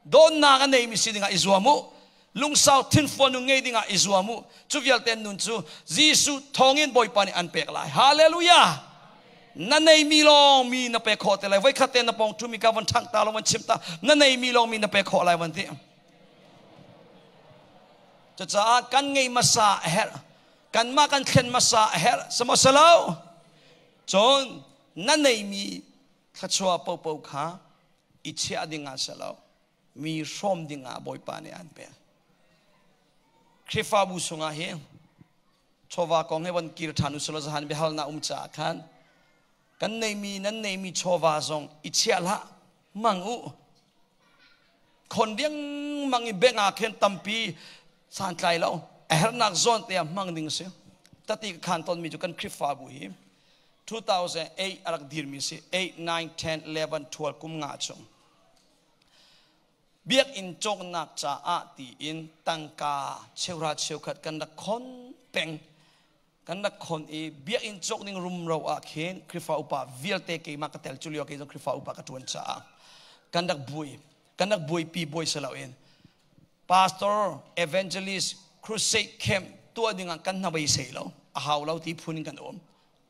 don na ka nei misiding izuamu lungsaw tinfon ngay dinga izuamu chuvial ten nun chu Jesu thongin boy pani an pek lai hallelujah นั่นในมีลองมีนับไปขอแต่ไรไว้ขัดเตนนับปองทุมีกาวันทางตาลวันชิมตานั่นในมีลองมีนับไปขออะไรวันที่จะจ้ากันไงมาสาเฮรกันมากันเข็นมาสาเฮรสมสลาวจนนั่นในมีขัดชัวเป่าขาอิจฉาดิ่งอาสลาวมีร่มดิ่งอาบอยปานีอันเป็นคริฟาบุษงาเฮชวากองให้วันกิรธานุสลจหันเบฮัลนาจ่าขันกันในมีนั้นในมีชวาซองอิจฉาละมังอุคนเดียงมังอิเบงอาเข็นตัมปีสันใจเรานักซอนเตียมังดิ่งเสียตัดที่ขันตอนมีจุกันคริฟาบุฮิ2008อารักดีร์มิสิ8 9 10 11 12กุมงาจงเบียกอินจงนักจ่าอาตีอินตังกาเชวราเชวขัดกันนักคนเป็งกันนักคนเบียกอินจงนิ่งรุมเราอาเคนคริฟาอุปาวิลเตกิมากระเตลจุลิโอเกจงคริฟาอุปากระทวนจ่ากันนักบุยปีบุยสลาวเองpastor evangelist crusade camp ตัวดิ่งกันนับไปเสียแล้วหาวเราที่พูนกัน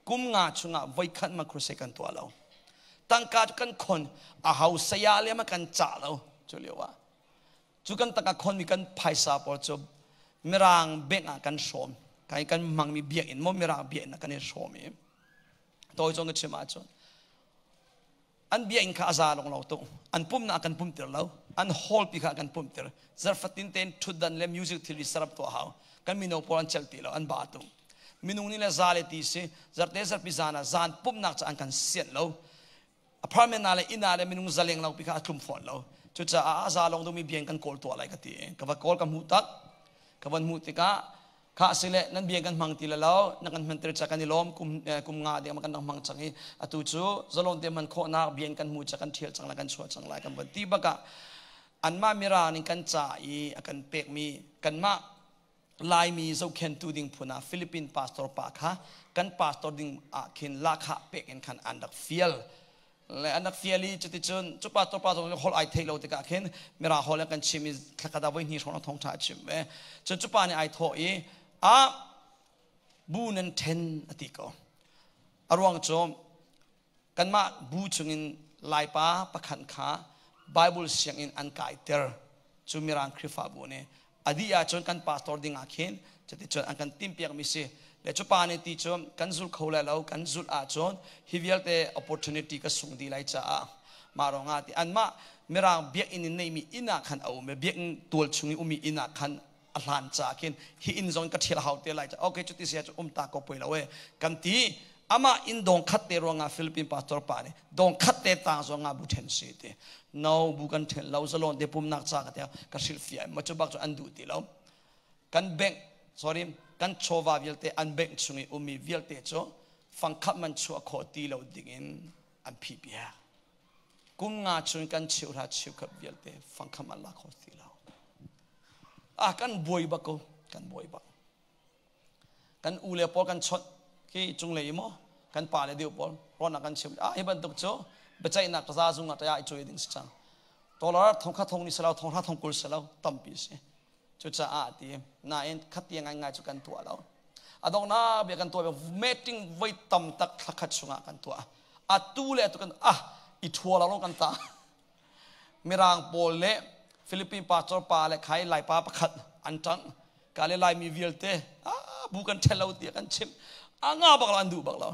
กุมงาชุงไว้ขันมา crusade กันตัวเราตั้งการกันคนหาวเสียเลยมากันจ่าเราจุลิโอว่าจุกันตั้งการคนมีกันไพ่ซาปอร์จบมีรางเบ่งกันชมกันมังมีเบียอินมมีรางเบียนกันเนี่ยชมเองตัวจงก็เชื่อมาจนอันเบียอินข้าอาซาลงเราตัวอันปุ่มน่ะกันปุ่มเตอร์เราอันฮอลปีข้ากันปุ่มเตอร์จาร์ฟัตินเทนทุดดันเล่มิวสิกที่ลิสรับตัวเขากันมีโนปอลันเชลตีเราอันบาตุมีนุ่งนี่แหละซาเลตีสิจาร์เตสร์พิจานาจานปุ่มนักจะอันกันเสียนเราอพาร์ตเมนต์อะไรอินาเลยมีนุ่งซาเลงเราปีข้าทุ่มฝนเราจุดจะอาซาลงตัวมีเบียนกันโกลตัวอะไรกันตีกับว่าโกลกับหูตักกับวันหูติกาข้าสิเลนั้นเบียกันมังตีละแล้วนักการมันเตะจักกันนิลมกุมงาเดียมันกันนักมังจังฮีอตุจูจะลงเดียมันโคนาเบียกันมูจักกันเทียจังละกันชัวจังละกันวันที่บักอันมามิรานิกันจ่ายกันเปกมีกันมาลายมีเจ้าเข็นตูดิ่งพูน่าฟิลิปปินส์พาสตอร์ปากฮะกันพาสตอร์ดิ่งเข็นลากฮะเปกเอ็นขันอันดักเฟียลและอันดักเฟียลีจุดที่จนจุดพาสตอร์ฮอลไอเทลเราติกาเข็นมิราฮอลกันชิมิขคดาวินีชอนทองชาชิมจนจุดปานี่ไอโทบูนันเทนอติโกอารวงโจมกันมาบูชงอินลายป้าประคันขาไบเบิลเสียงอินอันไกเตอร์จูมิรังคริฟาบูเนอดีอาจนกันพาสตอร์ดิ่งอาเคนจะติดจนอันกันติมเปียกมิเซและจุปานีติจมกันจุลเขาเลากันจุลอาจนฮิวิลเตอ opportunity ก็ส่งดีไลจ้ามาลองอาติอันมามิรังเบียกอินในมีอินาคันเอาเบียกตัวชงอิอุมีอินาคันอัลลันจากินฮีอินซอนกัดเทลฮาวเตลไลจ้าโอเคจุดที่เสียจะตาก็ไปแล้วเว้กันที่อามาอินดงคัดเตรวงาฟิลิปปินส์พาสตอร์ปานี่ดงคัดเตตางซองาบุเทนซีเตนาวบุกันเทนเราจะลองเดปุ่มนักจากเดียวกับศิลฟิอามาจุบักจะอันดูตีแล้วกันเบง sorry กันโชวาวิลเตอันเบงชงอุมีวิลเตโจฟังขับมันชัวโคตีเราดิ่งอันพีเบียกุมงาชงกันชิวราชิวกับวิลเตฟังขับมันลาโคตีเรากันบวยบักกันบวยบักกันอูเลปอกันชดที่จงเลยมั้งกันป่าเลยเดียวปอร้อนนักกันชิมไอ้บันทุกโจ้เบจัยนักกระซาจุงอัตยาอีโจยดิ่งสิจังตัวเราทงข้าทงนี่สลาวทงข้าทงกุลสลาวตั้มปีสิจุดจะอาตีน่าเอ็นขัดยังไงจุกันตัวเราดองน่าเบียกันตัวแบบเมติ้งไว้ตั้มตักขัดชุงกันตัวตูเลยตุกันอีทัวเราลงกันตามีรางโปลเล่ฟิลิปปินส์พาสตอร์ปาเล่ใครไล่ปาประคัดอันจังกาเลไล่มีวิลเตบุกันเทลเราเตียกันชิมงาบักเราอันดูบักเรา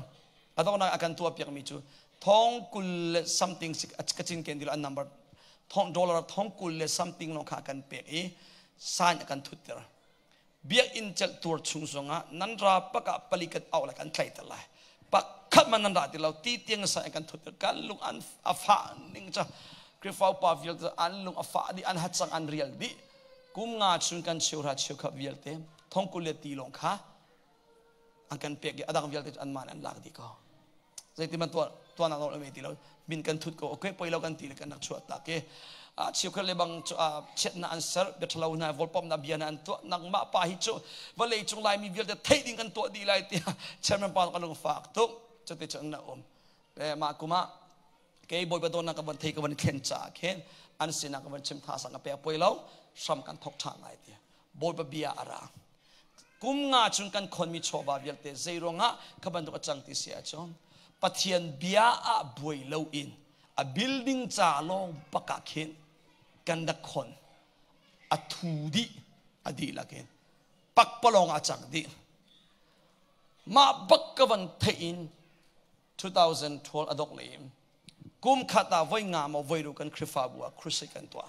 ดองน่าอากันตัวเปียกมีจูทองกุล something กระชินเกณฑ์ดีละอัน number ทอง$ทองกุล something น้องขากันเปียกสานกันทุตเตอร์เบียอินเจลตัวชุงสงะนันราปะกะปลิกัดเอาละกันใครแต่ละปักขัดมันนันราที่เราตีเตียงสานกันทุตเตอร์กันลุงอันอาฟ้านิ่งจ้ะคริฟาวปาวิลต์อันลุงอาฟ้าดีอันฮัดสังอันเรียลดีกุมงาชุนกันเชียวราเชียวขับวิลเตทองกุลตีลงขาอันกันเปียกอันดังวิลเตอันมันอันหลักดีก็ใจที่มันตัวนักเราไม่ตีเราบินกันทุตก็โอเคไปเรากันตีเลยกันนักชัวตาเกเชียวกันเลยบางเช็ดน่าอันเสร์เบทเราหน้าวอลปอมนาเบียนันตัวนักมาปาฮิจูวันเลยจงไลมีวิลเตเทดิ้งกันตัวดีไลที่เชื่อมันปานกันลงฝากตุกจะติดจังนะแต่มากุมาเกย์บอยประตูนักบันเทกันวันเข็นจ่าเข็นอันสินักบันชิมท่าสังกะเปียไปแล้วซ้ำกันทกทางไลที่บอยประเบียอะไรกุมงาจุนกันคนมีโชว์บาวิลเตเซโรงะขบันตุกจังติเสียจอม ปะเทียนเบียอาบวยเลวอินa building จ่าลองปะกะเข็นกันดักคนอทูดิอดีละเข็นปักปลองอาจักดิมาบักกวันเทียน2012อดอกเลมกุมขัดไว้งามเอาไว้ดูกันคริฟาบัวครุสิกันตัว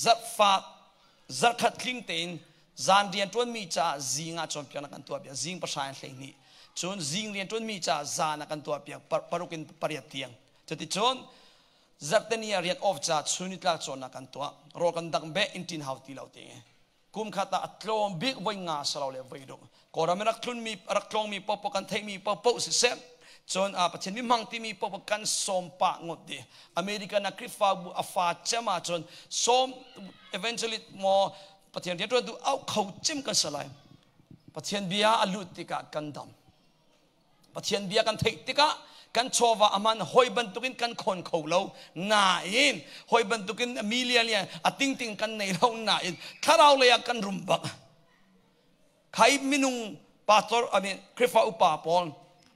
จัดฝากจัดขัดลิงเตนจานเรียนจนมีจ่าจิงอาจนเปียนักันตัวเปียจิงประชาชนนี้จนจิงเรียนจนมีจ่าจานักันตัวเปียปรุกินปริยัติเตียงจะติดจนจัดเตนีเรียนออฟจ่าชุนิตลาจนนักันตัวรอกันดังเบอินทินฮาวตีเหล่าเตียงกุมขัดอัตโลมบิ๊กไว้งาสลาวเลไว้ดูก็เราไม่รักทุนมีรักลองมีปปกันเทมีปปสิเซมจนประเทศนี้มังที่มีปปกันสมปะงดดีอเมริกานักคริฟาบุอาฟาเจมาจนสม eventually มอประเทศเดียวดูเอาเขาจิ้มกันสลายประเทศเบียอลุติกากันดำประเทศเบียกันเทติกากันโชวาอามันหอยบรรทุกินกันคนเขาเราหนาอินหอยบรรทุกินมิเลียเนี่ยติ้งติ้งกันในเราหนาอินถ้าเราเลยกันรุมบักใครมินุงปาตอร์อามิคริฟาอุปาปอน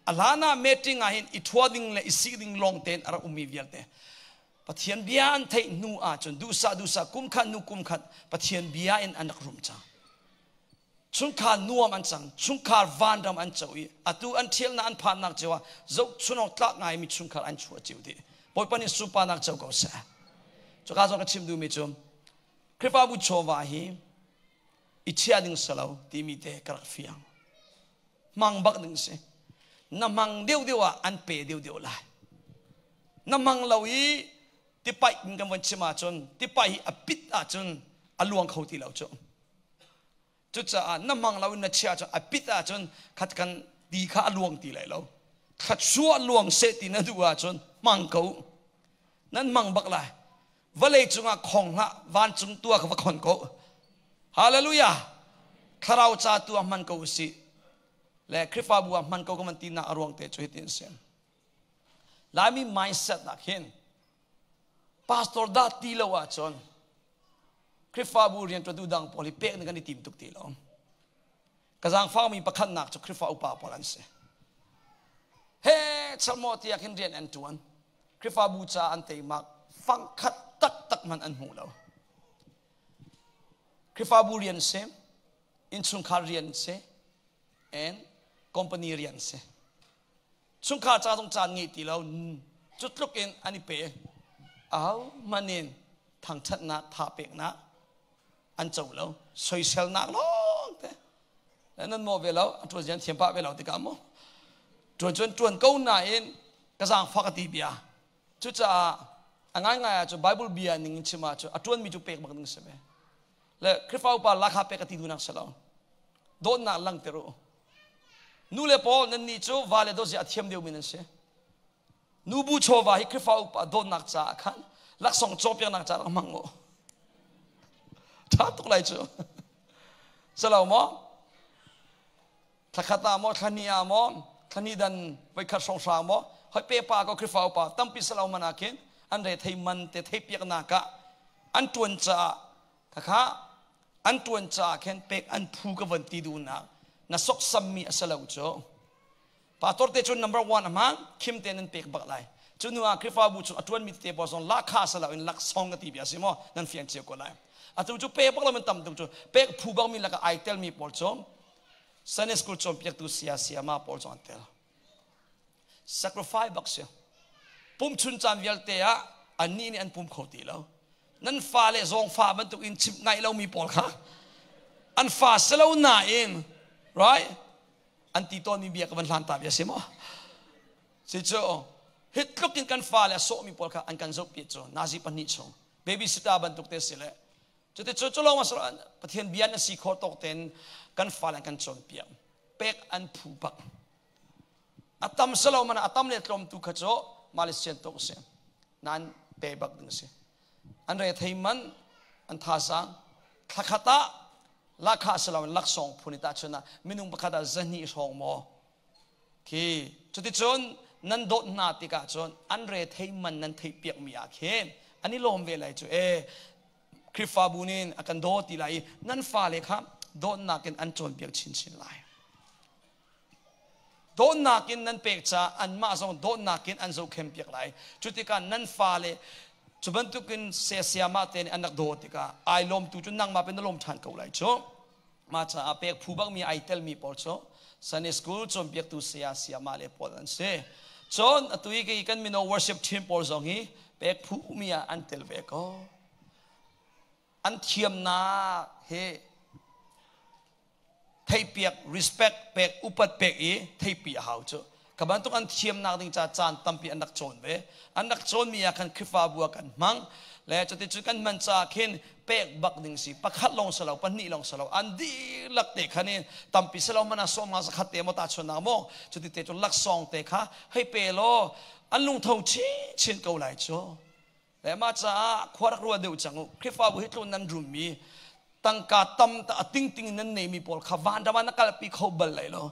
อาลานาเมติงอาหินอิทวดิงเลยอิสิดิงลองเตนอาราอุมีเวียลเตปะเทียนเบียนเทนูอาจนดูซากุมขันนูกุมขันปะเทียนเบียนอันนักรุมจังชุนขานัวมันจังชุนขาวันดำอันเจ้าอีอะตูอันเทียลน่ะอันผ่านนักเจ้าจุกชุนเอาตักไงมีชุนขาอันชัวเจ้าดีบอยปนิสุปานักเจ้าก็เสียจุกอาจจะชิมดูมิจุมคริฟาบุโชวาฮีอิเชียดิงสลาวที่มีเตะกระฟิยังมังบักดิงเสน้ำมังเดียวอันเปเดียวเลยน้ำมังเหล่าอีที่ไปกันวันชิมาจนที่ไปอปิดอาจนอลวงเขาที่เราจนจุดจะน้ำมังเราเนี่ยเชื่อจนอปิดอาจนขัดกันดีข้าอลวงที่ไรเราขัดชัวอลวงเสตินะดูอาจนมังเขานั้นมังบักเลยวันเลยจุงอาของละวันจุงตัวเขาคนเขาฮาเลลูยาข้าเราจะตัวมันเขาสิและคริฟาบัวมันเขาก็มันตีน่าอรวงเตะช่วยตีนเสียงลามี mindset นักเห็นพาสตอร์ดัตตีละว่าจนคริฟาบูเรียนตัวดูดังพอลิเปกนึกันที่ทีมตุกตีละกระซังฟ้ามีประคันหนักจากคริฟาอุปาพอลันเสเฮ้ชัลโมตีอยากเห็นเรียนอันตัวคริฟาบูชาอันเตมักฟังขัดตักมันอันหูเราคริฟาบูเรียนเสอินสุนคาเรียนเสเอ็นคอมพานีเรียนเสสุนคาจ้าต้องจานงี้ตีเราจุดลุกเอ็นอันนี้เป๋เอามันเองทางชัดนักทาเปกนักอันเจ้าเราสวยเซลนักล้องแต่แล้วนั่นโมเวลาตัวเจนเทียมปะเวลาติกาโมตัวจวนเก้าหน้าเองกระสังฟักตีเบียจุดจะง่ายจุดไบเบิลเบียนิ่งชิมาจุดจวนมีจุดเปกบักนึงใช่ไหมและคริฟาอุปาลักฮาเปกตีดูนักเสลาโดนนักลังเตโรนูเลปอนันนี่จูวาเลโดจะเทียมเดียวมินันเสนูบูโชวาฮิคริฟาอุปาโดนนักจ่าขันลักส่งจบยังนักจ่ามังโง่ท้าตุกไรจูสลาวมอทักขตามอทันีอามอทันีดันไว้ขัดสงสารมอให้เปปาก็คริฟาอุปาตั้มพิสลาวมานาเคนอันเรทให้มันเตะให้เปียกนักะอันตวนจ่าข้าอันตวนจ่าเคนเปกอันพูกวันตีดูนักน่าสกสมีอสลาวจูปาตอร์เตจุน number 1อามันคิมเตนันเปกบักไลจุนว่าคริฟาบูจุอัตวันมิเตปอสอนลักข้าสลาวอินลักซองกตีเบียสิโมนั่นเฟียนเชียก็ไลอัตจุเปกบักเรามันต่ำจุเปกผู้บังมีลักไอเทลมีปอลจอมซันสกูลจอมเปียกตุเสียมาปอลจอมเทล sacrifice บักเสียปุ่มชุนจามเวลเตียอันนี้นี่อันปุ่มเขาตีแล้วนั่นฟ้าเลยซองฟ้ามันตุกินชิบไงเรามีปอลค่ะอันฟ้าสลาวหนาเองright อันตีต้นมีเบียกับมันลานตาเบียสิโมสิโจฮิตลุกินกันฟ้าเลยโซมีปอลค่ะอันกันโซเปียโจนาซีปันนิโจเบบี้สิตาบันตุกเตสิเลยจุดที่โจลองมาสระประเทศเบียนสีโคตกเต็นกันฟ้าเลยกันโจนเปียเป็กอันผูบักอัตมสลาวมันอัตมเลตลมตุขโจมาเลเซียนตกเสียนั่นเปบักดึงเสียอันเรทให้มันอันท่าสังทักขตาลักข้าสลาวลักส่งพูนิตาชนะมินุงประคดาจันนี่ส่งโมคีจุดที่จนนั่นโดนนาติกาจนอันเรทให้มันนั่นที่เปียกมีอาเคนอันนี้ลมเวลัยจูคริฟาบูนินอากันโดติไลนั่นฟ้าเลยครับโดนนากันอันจนเปียกชินไล don nakin nan pek cha an ma song don nakin an zo khem piak lai chutika nan fa le chubantukin se siama ten anak do tika ai lom tu chun nang ma pen lom than ko lai cho ma cha apek phubak mi ai tel mi por cho Sunday school chom piak tu siama le pol an se chon atui ke kan mi no worship team por zong hi pek phu mi an tel ve ko an thiam na he thai piak respect pek upat pek i thai pi hau cho kaban tuk an thiam nak ding cha chan tampi anak chon ve anak chon mi akan khifa bua kan mang le choti chu kan man cha khin pek bak ding si pakhat long salo pani long salo an di lak te khani tampi salo mana so ma sa khate mo ta chon na mo choti te chu lak song te kha hei pe lo an lung thau chi chin ko lai cho le ma cha khwarak ruwa deu changu khifa bu hitlon nan rum mi tangka tam ta ting ting nan nei mi pol khawan da man kal pi kho bal lai lo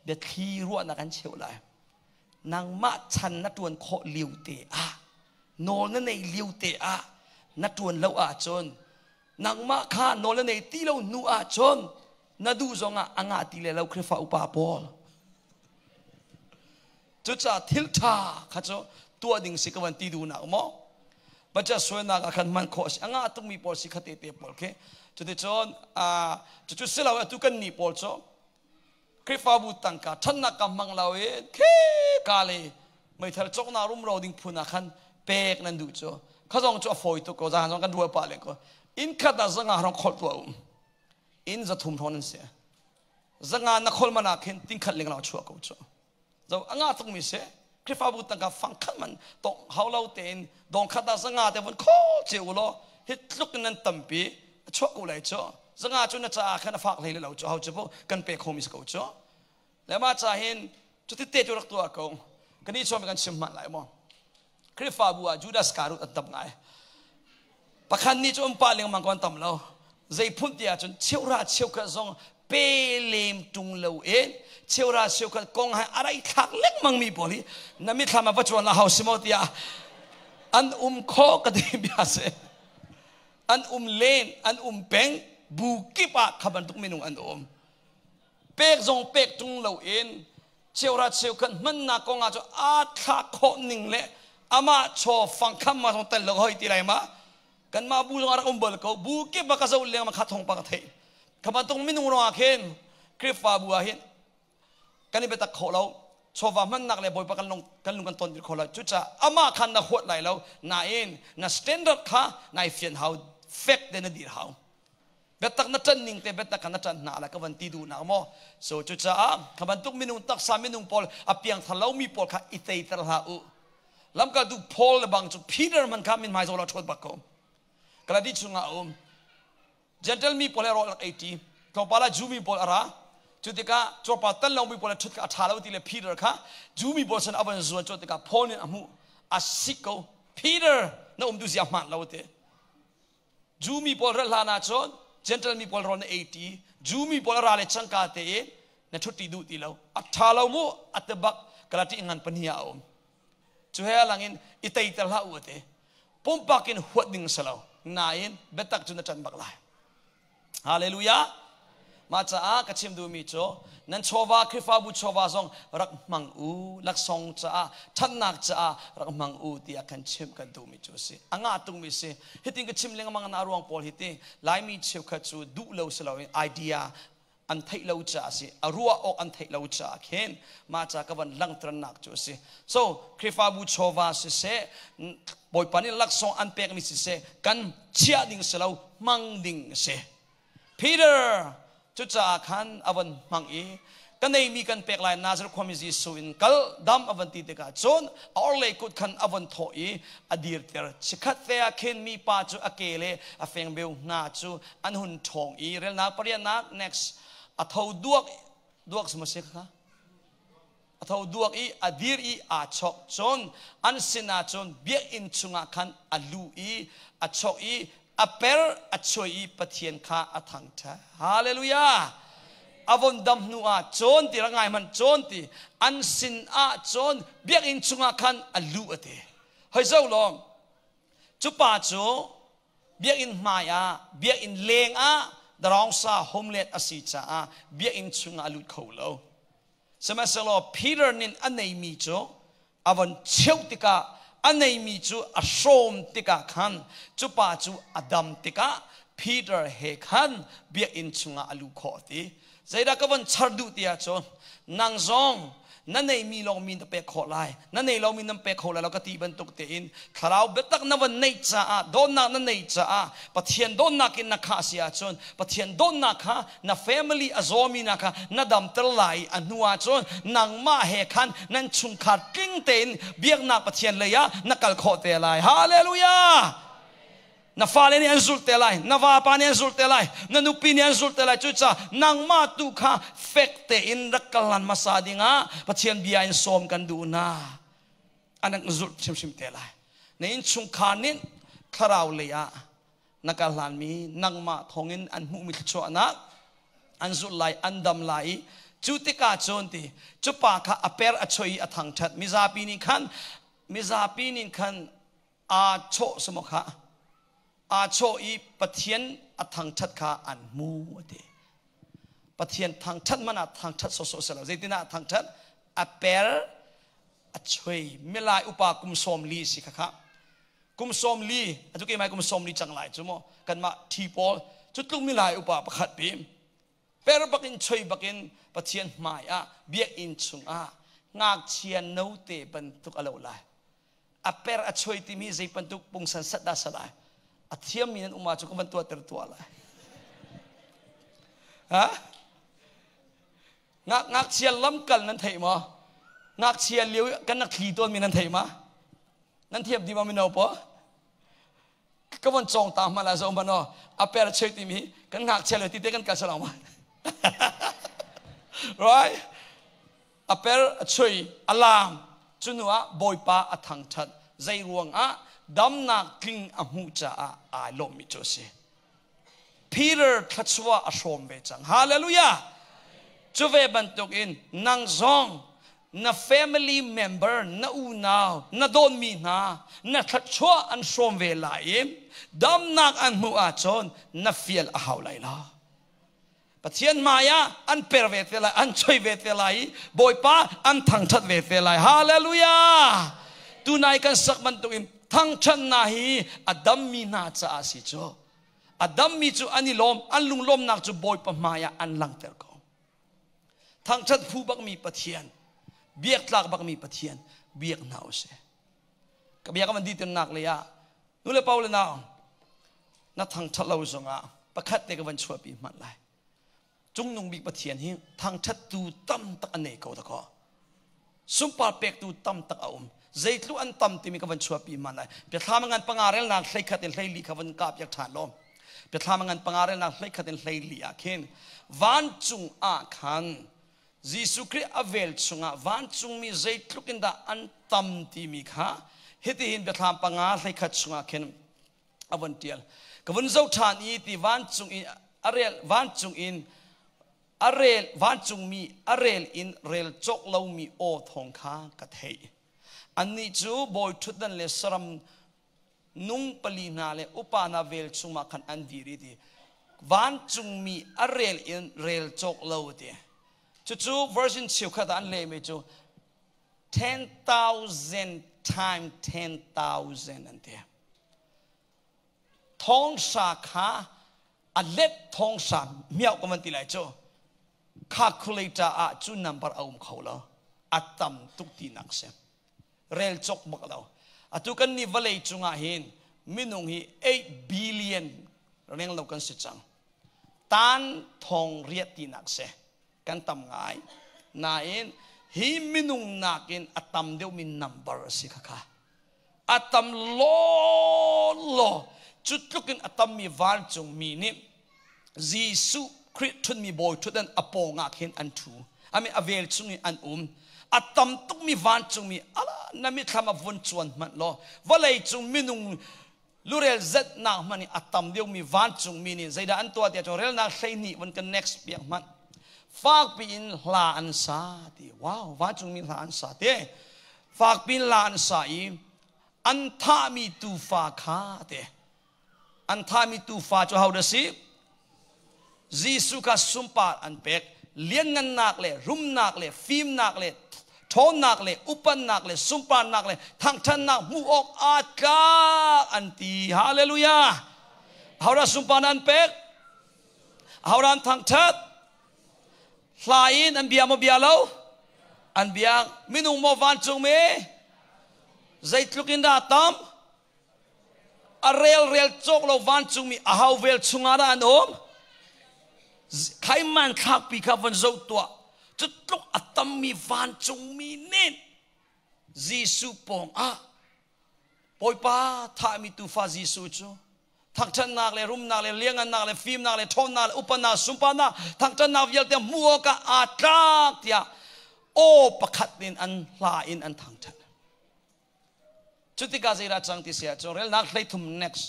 de thi ruwa na kan cheu lai nang ma chan na tuan kho liu te a nol na nei liu te a na tuan lo a chon nang ma kha nol na nei ti lo nu a chon na du zonga anga ti le lo khrifa upa pol chu cha thil tha kha cho tua ding si kawan ti du na mo baca suena akan man kos anga tung mi pol si khate te pol ke chuti chon chu silaw tu kan ni pol cho krifa bu tangka thanna kam manglawe ke kale mai thar chok na rum ro ding phuna khan pek nan du cho khajong cho foi to ko jang kan ruwa pa le ko in khata zanga rong khol to in za thum thon se zanga na khol mana khen ting khat ling law chua ko cho zo anga tung mi se krifa bu tangka fang khan man to haulau ten dong khata zanga te bon kho cheu lo hit luk nan tampi chok ko lai cho zanga chu na cha khana fak le lo cho hau chu kan pe khomis ko cho le ma cha hin chu ti te chu rak to ko kani chom kan sim man lai mo krifa bu a judas karut atap ngai pakhan ni chom pa leng mang kon tam lo zai phun tia chun cheura cheu ka zong pe lem tung lo en cheura cheu ka kong hai arai thak lek mang mi poli nami thama pa chon la house mo tia an kho ka de bia se an len an peng bu kipa khaban tuk minung an pek zong pek tung lo en cheura cheu kan man na ko nga cho a tha kho ning le ama cho fang kham ma song tel lo hoi ti lai ma kan ma bu zong ara bol ko bu kipa ka zo le ma khathong pa ka thei khaban tuk minung ro akhen krifa bu a hin kan be ta kho lo chova man nak le boy pa kan lung kan ton dir khola chu cha ama khan na hot lai lo na in na standard kha na fian how fact de na dir how betak na chan ning te betak na chan na la ka van ti du na mo so chu cha ka ban tuk minung tak sa minung pol apiang thalau mi pol kha itei tar ha u lam ka du pol le bang chu Peter man kam in mai zo la thot ba ko kala di chunga gentle mi pol ro 80 ko pala ju mi pol ara chutika chopa tal long mi pol thut ka thalau ti le Peter kha ju mi pol san aban zo chotika phone in amu asiko Peter na du sia man lo te ju mi pol ra la na chon gentle mi pol ron 80 ju mi pol ra le changka te na thuti du ti lo athalo mu atbak kalati ngan pania chu he langin itei tar ha u te pumpakin huading salo nain betak chu na chan bak lai hallelujah ma cha ka chim du mi cho nan chowa khifa bu chowa song rak mang u lak song cha than nak cha rak mang u ti akan chim ka du mi chu si anga tung mi si hiting ka chim lenga mang na ruang pol hiti lai mi cheu kha chu du lo salo idea an thai lo cha si arua ok an thai lo cha khen ma cha ka ban lang tran nak chu si so khifa bu chowa si se boy pani lak song an pek mi si se kan chia ding salo mang ding se Peter chu cha khan avan mang e kanai mi kan pek lai nazar khomiji suin kal dam avanti te ka chon or le kut khan avan tho e adir ter chikhat te a khen mi pa chu akele afeng beu na chu an hun thong e rel na parian na next athau duak smase kha athau duak e adir e a chok chon an sina chon bia in chunga khan alu e a chok e aper achoi pathian kha athang tha hallelujah avon dam nu a chon ti rangai man chon ti an sin a chon biak in chunga khan alu ate hoi zo long chu pa chu biak in maya biak in leng a darong sa homelet asi cha a biak in chunga alu kholo สมัยสโลพีเตอร์นินอันไหนมีจูอวันเชี่ยวติกาอันไหนมีจูอโศมติกาขันจูป่าจูอดัมติกาพีเตอร์เฮขันเบียอินชุงอาลูขอตีใจดักวันชัดดูตีอาจูนางซองนั่นในมีลองมีนเปกขอไลนั่นในเรามีนเปกขอไลเราก็ตีบรรทุกเตียนคราวเบตักนวันในจ้าโดนนักนั่นในจ้าปะเทียนโดนนักกินนักข้าเสียจนปะเทียนโดนนักข้านักแฟมิลี่อโซมีนักข้านักดำตะไลอันหัวจนนางมาเฮคันนั่นชุงขาดกิ้งเต็นเบียกนักปะเทียนเลยะนักกัลขอเตไลฮาเลลูยานาฟาเลนี่อันสุดเตลัยนาฟาปานี่อันสุดเตลัยนานุปีนี่อันสุดเตลัยจุดจ้านางมาตุข้าเฟกเตอินรักกันลันมาซาดิงะปัจเจียนเบียอินสมกันดูนะอันนั้นสุดชิมเตลัยในอินชุงขานินคาราวเลยะนักการลันมีนางมาทองอินอันมุมิตชัวนักอันสุดไลอันดำไลจุติกาโจนตีจุปาข้าอเปรอชอยอทังชัดมิซาปีนิคันอาโชสมข้าอาโชอีปะเทียนอัทางชัดขาอันมูเดปะเทียนทางชัดมันอัทางชัดโซโซเสลาเจตินาทางชัดอเปรอช่วยเมลายอุปากุมสมลีสิค่ะกุมสมลีอาจุกเอไม่กุมสมลีจังไรจุโมกันมาทีโพจุดลุงเมลายอุปาประคัดบีมเปรบักินช่วยบักินปะเทียนหมายเบียอินชุงงากเชียนโนเตบันทุกอะไรเลยอเปรอช่วยที่มีใจบันทุกปุงสันสัตดาสลายอัฐิมีนั้นอุมาจุกมันตัวเตอร์ตัวอะไรฮะงักเชียร์ล้ำกันนั้นเทียมงักเชียร์เลี้ยวกันนักขี่ตัวมีนั้นเทียมนั้นเทียบดีมาไม่เอาปะก็มันจองตามมาแล้วสมบัติเนาะอาเปรเชติมีกันงักเชียร์เลยที่เด็กกันกันสลามมันright อาเปรช่วยอลามจุนัวบอยป้าอัทังชัดใจรวงดำนักกิงอมูจ้าอาลมิโจเซพีเตอร์ทัชวาอชมเวจังฮาเลลูยาจูเวบันตุกินนางซองน่า family member น่าอูนาวน่าโดนมีน่าทัชวาอันชมเวลายดำนักอันมูอาจอนน่าฟิลอาฮาวไลลาปะเทียนมายาอันเปรเวทไลอันช่วยเวทไลบอยป้าอันทังทัดเวทไลฮาเลลูยาตูนายกันสักบันตุกินทั้งฉันนาฮีอดัมมีนาจะอาศิโจอดัมมีจูอันนี้ลมอันลุงลมนักจูบอยปะมายาอันลังเตอร์กองทั้งฉันผู้บักมีปะเทียนเบียกหลักบักมีปะเทียนเบียกหนาวเสกับเบียกมันดีเต็มหนักเลยอะนู่นเลยเปล่าเลยนะนักทั้งฉันเราส่งประคัดเด็กวันชัวปีมันเลยจุงนุ่งบีปะเทียนฮีทั้งฉันตูตั้มตักอันเนกเอาตะกอสุมปาเป็กตูตั้มตักเอาใจลุอันตั้มที่มีกับวันชัวปีมันเลยเปิดทำงานปังอาเรลนักใช้ขัดเล่ลีกับวันกาบยักษ์ฐานลมเปิดทำงานปังอาเรลนักใช้ขัดเล่ลีอาเคนวันจุงอาคันยิสุคริอเวลจุงวันจุงมีใจลุกินดาอันตั้มที่มีค่ะเหตุหินเปิดทำปังอาใช้ขัดจุงอาเคนอวันเดียลกับวันเจ้าฐานอีที่วันจุงอินอาเรลวันจุงอินอาเรลวันจุงมีอาเรลอินเรลจกเรามีโอทองค้ากระเทยอันนี้จูบอยทุดันเลสรัมนุ่งปลีนาเลอุปานาเวลจุมาคันอันดีรีดีวันจุงมีอาเรลอินเรลจกเลวดีจู version ชิวขัดอันเลไม่จู 10,000 times 10,000 อันเดียทองสาขาอันเล็ดทองสามเมียวก็มันตีไรจู calculator จู number เอาเขาแล้วอัตตัมตุกตีนักเสียเรลจกมักเราอาตุกันนี่วลัยจุงอาหินมินุงฮี8 billion เรื่องเรากันสิจังตันทองเรียตีนักเสกันตำง่ายนาอินฮีมินุงนักอินอัตตัมเดียวมีนัมเบอร์สิค่ะอัตตัมโลจุดลุกินอัตตัมมีวาลจุงมีนี่ยิสุคริสต์มีบอยทุดันอโปงอาหินอันทูอามีอเวลจุงอันอัตตัมตุกมีวันจุงมีอะไรนั่นมีคำว่าวันชวนมันล้อว่าเลยจุงมีนุ่งลูเรลเจ็ดนักมันนี่อัตตัมเดียวมีวันจุงมีนี่ใจด่านตัวเดียวจงเรลนักใส่นี่วันกัน next เปียกมันฝากปีนลาอันซาดีว้าววันจุงมีลาอันซาดีฝากปีนลาอันซาอีอันท่ามีตูฟ้าขาดีอันท่ามีตูฟ้าจะเอาเดสิจีสุกัสสุมปาอันเป็ก เลี้ยงเงินหนักเลยรุ่มหนักเลยฟิล์มหนักเลยท้อนหนักเลยอุปนหนักเลยสุปานหนักเลยทางท่านหนักมูออกอาจกาอันตีฮาเลลูยาฮาราสุปานันเป็กฮารันทางทัดลายอันเบียมเบียเราอันเบียมินุงโมวันจุงเมใจทุกินดาตัมอาเรลจกเราวันจุงมีอาฮาวเวลชุงอาราอันอมใครมันขับปีขับวันโจตัวจุดลุกอัตมีวันจุงมีเน้นจีสุปองปอยป้าถ้ามีตูฟ้าจีสุจูทั้งฉันนักเลยรุ่มนักเลยเลี้ยงนักเลยฟิล์มนักเลยทอนนักเลยอุปนักสุปนักทั้งฉันนักเยลเตียมัวกะอาตรักเตียโอประคัดนินอันลาอินอันทั้งฉันจุดที่กาเซราจังที่เสียจงเรลนักเลยทุ่ม next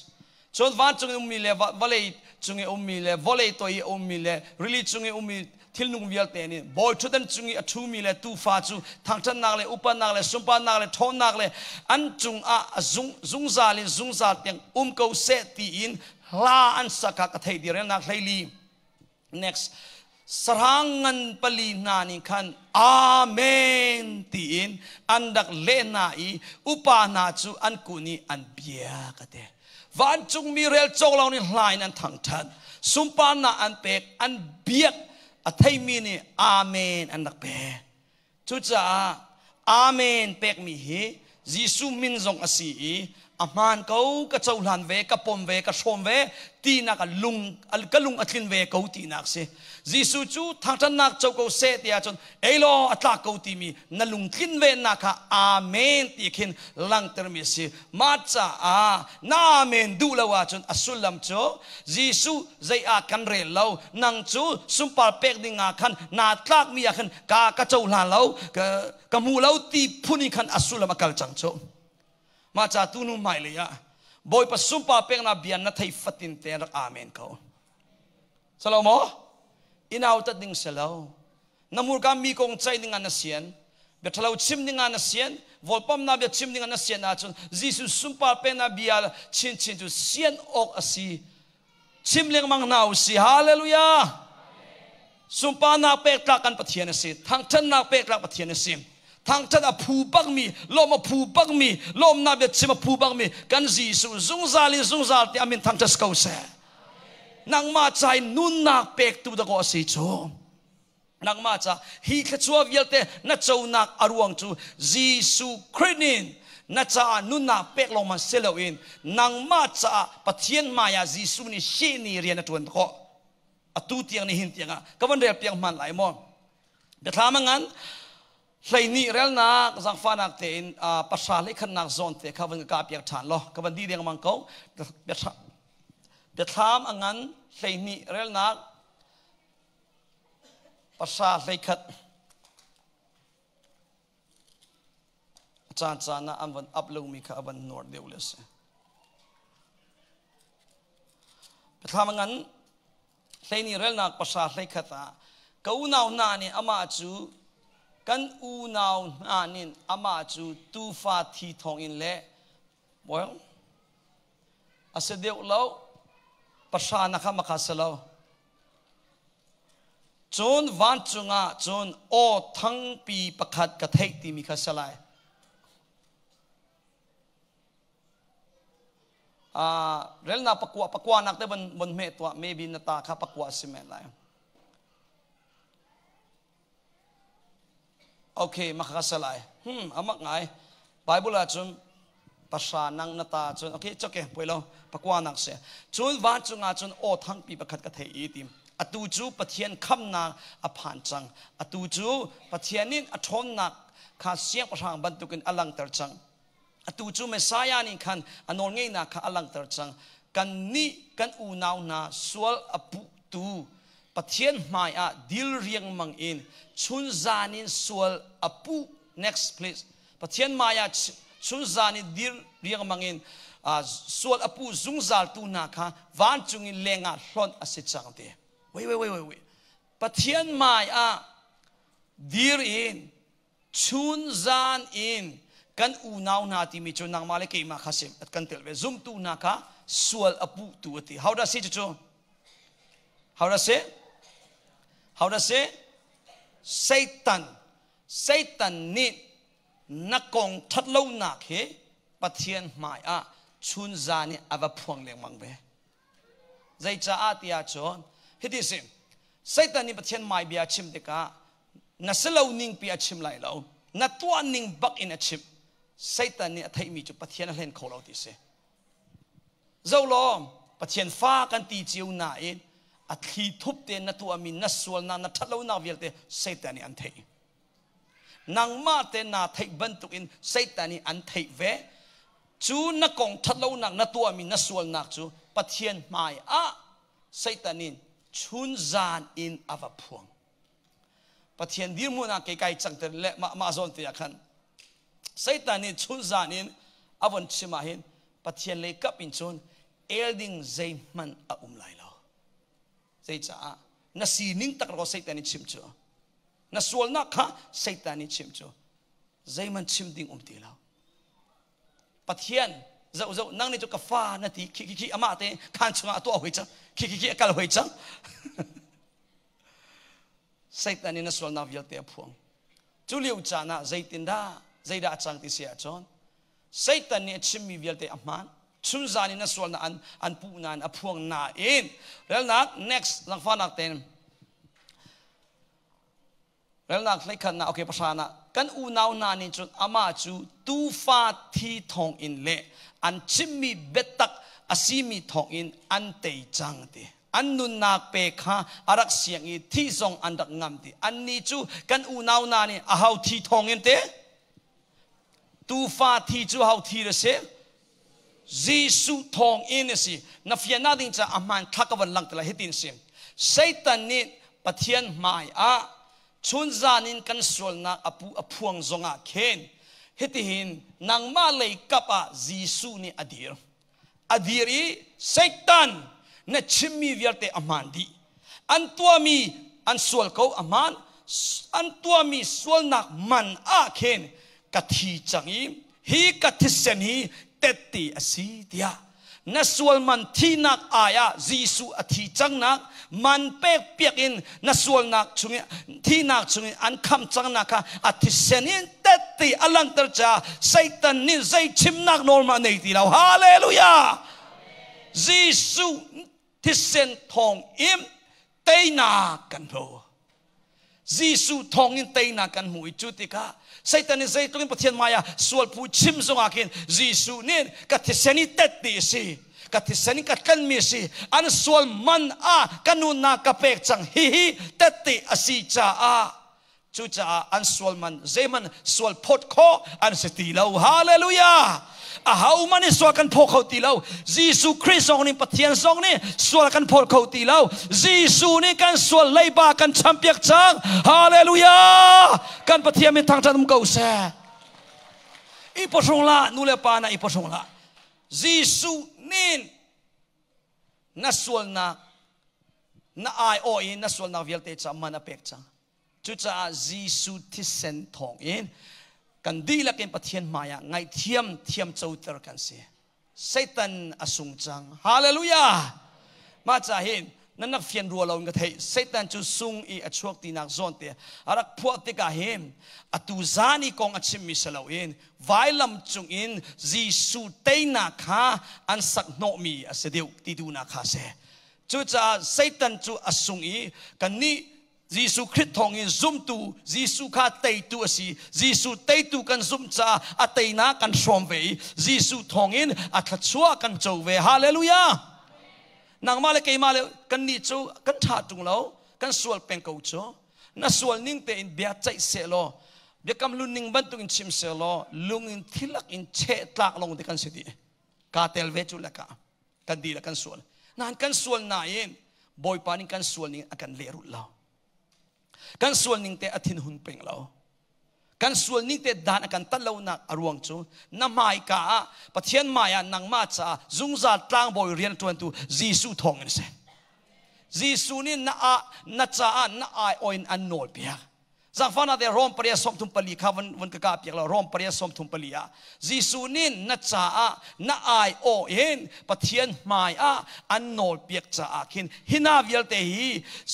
จนวันจุงมีเลวเลยจุงมีเลวเลยตัวมีเลรีจุงมีทิลนุงวิลเตนี่บอยชุดันจุงอทูมีเลตูฟ้าจูทั้งฉันนักเลยอุปนักเลยสุปนักเลยทอนนักเลยอันจุงจุงซาลินจุงซาเตียงเขาเสตีอินลาอันสักกะเทยดีเรนักเลยลี next สร้างเงินปลีนานิคันอาเมนตีอินอันดักเลนาอีอุปานาจูอันกุนีอันเบียกะเตวันจุงมีเรลโจกเรานี่ลายนั้นทั้งทันสุปานาอันเป็กอันเบียกอัทยมีนี่อาเมนอันดักเปจุจ้าอาเมนเป็กมีฮียิสุมินจงอสีอามันเขากระเจ้าหลานเวกระปมเวกระชมเวตีนักลุงกะลุงอัดลินเวเขาตีนักเสยิสุจูทางท่านนักเจ้าเขาเสตีอาจนเอโลอัตลาเขาตีมีนัลุงลินเวนักอาเมนตีขินลังเตอร์มิสิมาจ้านาเมนดูละว่าจนอสุลัมโจยิสุใจอากันเรลเรานังจูสุมปาเป็กดิงาคันนาตลากมีอาคันกะเจ้าหลานเรากะมูเราตีพุนิคันอสุลัมกัลจังโจมาจากตุนุไม่เลยอะบอยประสุมปาเป็กนาเบียนนัทไทฟัตินเตรักอาเมนเขาสลามออินเอาตัดดิ่งเสลาน้ำมูกามีกงใจดิ่งอันนัสเซียนเบียทลาวชิมดิ่งอันนัสเซียนวอลปั๊มนาเบียชิมดิ่งอันนัสเซียนอาจนจิสุสุมปาเป็กนาเบียชินจุเซียนออกอสีชิมเลี้ยงมังนาวสีฮาเลลูยาสุมปานาเป็กตักกันปะเทียนสีทั้งท่านนาเป็กตักปะเทียนสีทางท่านผู้บักมีลมผู้บักมีลมนาเบียชิมผู้บักมีกันจีสุซุงซาลิซุงซาลที่อามินทางจัสเขาเสนางมาใจนุนนักเป็กตัวตะโกสิโจนางมาใจฮีขจวบเยลเตนัจาวนักอารวงจูจีสุครินินนัจานุนนักเป็กลงมาเซลวินนางมาใจปะเทียนมายาจีสุนี่เชนีเรียนตัวนั้นก็อตุเตียงนี่หินเตียงก็วันเรียบเตียงมันหลายมองเดี๋ยวทำงั้นใส่นี่เรลนักสังฟานักเตนภาษาเล็กขนาดโซนเตะเขาเป็นกาเปียกฐานล้อเขาเป็นดีเดียงมังเขาเดี๋ยวทำงั้นใส่นี่เรลนักภาษาเล็กขัดจานนะอันวันอัพลงมีข้าวันนวดเดียวเลยสิเดี๋ยวทำงั้นใส่นี่เรลนักภาษาเล็กขัดเขาหนาวหนานี่อามาจูกันอูนาวนานินอามาจูตูฟาทีทองอินเล่บอยอาเสด็จเราภาษานักมาคัสเราจนวันจุงะจนโอทั้งปีประคัดกระเทกที่มีคัสลายเรื่องน่าประกวดนักแต่บนเมตตัวเมบินตาข้าประกวดสิเมลัยโอเคมาคัสลายอามักไงไบเบิลจนภาษานังนาตาจนโอเคจบไปแล้วประกวดนักเสียจนวันจุงาจนโอทั้งปีประคัดกระเทยอีติมอตูจูปะเทียนคำนาอผ่านจังอตูจูปะเทียนนินอทนนักข้าเสียงประทางบรรทุกินอลังเตอร์จังอตูจูเมสายานิคันอนนงี้นักข้าอลังเตอร์จังกันนี้กันอูนาวนาสวลอปุตูปะเทียนหมายดิลเรียงมังอินชุนจานินสวลอปุ next please ปะเทียนหมายชุนจานินดิลเรียงมังอินสวลอปุซุงซาลตูนาคาวันจุงินเลงหลอนอสิจังเตเว้ยปะเทียนหมายดิลอินชุนจานอินกันอูนาวนาที่มีจนนางมาเลกมาข้าเสพกันเตลเวซุมตูนาคาสวลอปุตัวที่ how does it จู how does it Satan ni nakong thatlo nak he pathian mai a chun zani ava phuang leng mang be zai cha atia chon hidisim Satan ni pathian mai bia chim te ka na selo ning pi achim lai lo na tua ning bak in achim Satan ni athai mi chu pathian a hlen kholo ti se zo lo pathian fa kan ti chiu na in a thi thup te na tua mi na sual na thalo na vel te Satan ni an thei nang ma te na thei ban tuk in Satan ni an thei ve chu na kong thalo na tua mi na sual nak chu pathian mai a Satan ni chun zan in ava phuang pathian dir mu na ke kai chang te le ma zon te akhan Satan ni chun zan in avon chima hin pathian le kap in chun elding zaiman a lai lo zai cha na si ning tak ro Satan ni chim chu na sual na kha Satan ni chim chu zaiman chim ding ti lo pathian zau nang ni chu ka fa na ti ki ama te khan chunga to hoi chang ki akal hoi chang Satan ni na sual na vial te phuang chu liu cha na zaitin da zaida chang ti sia chon Satan ni chim mi vial te aman chun zani na sual na an pu nan a phuang na in rel nak next lang fa nak ten rel nak lai khan na okay pasana kan u naw na ni chu ama chu tu fa thi thong in le an chimmi betak asimi thong in an tei chang te an nun nak pe kha arak siang i thi song an dak ngam ti an ni chu kan u naw na ni a hau thi thong in te tu fa thi chu hau thi re se Jisu thong in si na fiana ding cha aman thakawan lang tala hitin sim Satan ni pathian mai a chun zanin kan sol na apu aphuang zonga khen hitihin nang ma lei kapa Jisu ni adiri Satan na chimmi viarte amandi antuami an sol ko aman antuami sol nak man a khen kathi changi hi kathisen hi tetti asi dia na sual man thinak aya Jisu athi changnak man pek pekin na sual nak chungi thinak chungi an kham changnak ka athi senin tetti alang tercha Satan ni zai chimnak norma nei ti law hallelujah Jisu thisen thong im teina kan ho Jisu thong in teina kan hui chutika Satan ni zai tungin pathian maya sual pu chim zonga kin Jisu nin ka thiseni tetti si ka thiseni ka kan mi si an sual man a kanun na ka pek chang hi tetti asi cha a chu cha an sual man zeman sual pot kho an seti lo hallelujah a how many sual kan phok ho ti lo Jisu Christ ong ni pathian song ni sual kan phok ho ti lo Jisu ni kan sual leiba kan champiak chang hallelujah kan pathian mi thang chan ko se I posong la nule pa na I posong la Jisu nin na sual na ai o in na sual na vialte cha mana pek chang chu cha Jisu thisen thong in kan dila ken pathian maya ngai thiam chauter kan se Satan asung chang hallelujah ma cha hin nanak fian ru lo nga thei Satan chu sung I achuak ti nak zon te arak phuak te ka hem atu zani kong achim mi salo in vailam chung in Jisu teina kha an sak no mi asedeu ti du na kha se chu cha Satan chu asung I kan ni Jisu Christ thong in zoom tu Jisu kha tei tu asi Jisu tei tu kan zoom cha ateina kan som ve Jisu thong in athachua kan chau ve hallelujah nang male ke male kan ni chu kan tha tung lo kan sual peng ko chu na sual ning te in bia chai se lo be kam lu ning ban tung in chim se lo lung in thilak in che tlak long de kan se di ka tel ve chu la ka kan di la kan sual nan kan sual na in boy paning kan sual ning akan leru lo kan sual ning te athin hun peng lo kan sual ning te dan akan talaw na arwang chu na mai ka pathian maya nang ma cha zungza tlang boy rian tuan tu Jisu thong in se Jisu ni na cha na ai oin an nol pia จากฟังนาเดรอมปริยสมทุมปลีข้าวันกะกาเปียกเรารอมปริยสมทุมปลีอะจีซูนินนัจจาอะนาไอโอเห็นปะเทียนไม่อะอันโนลเปียกจ้าขินฮินาวิลเตฮี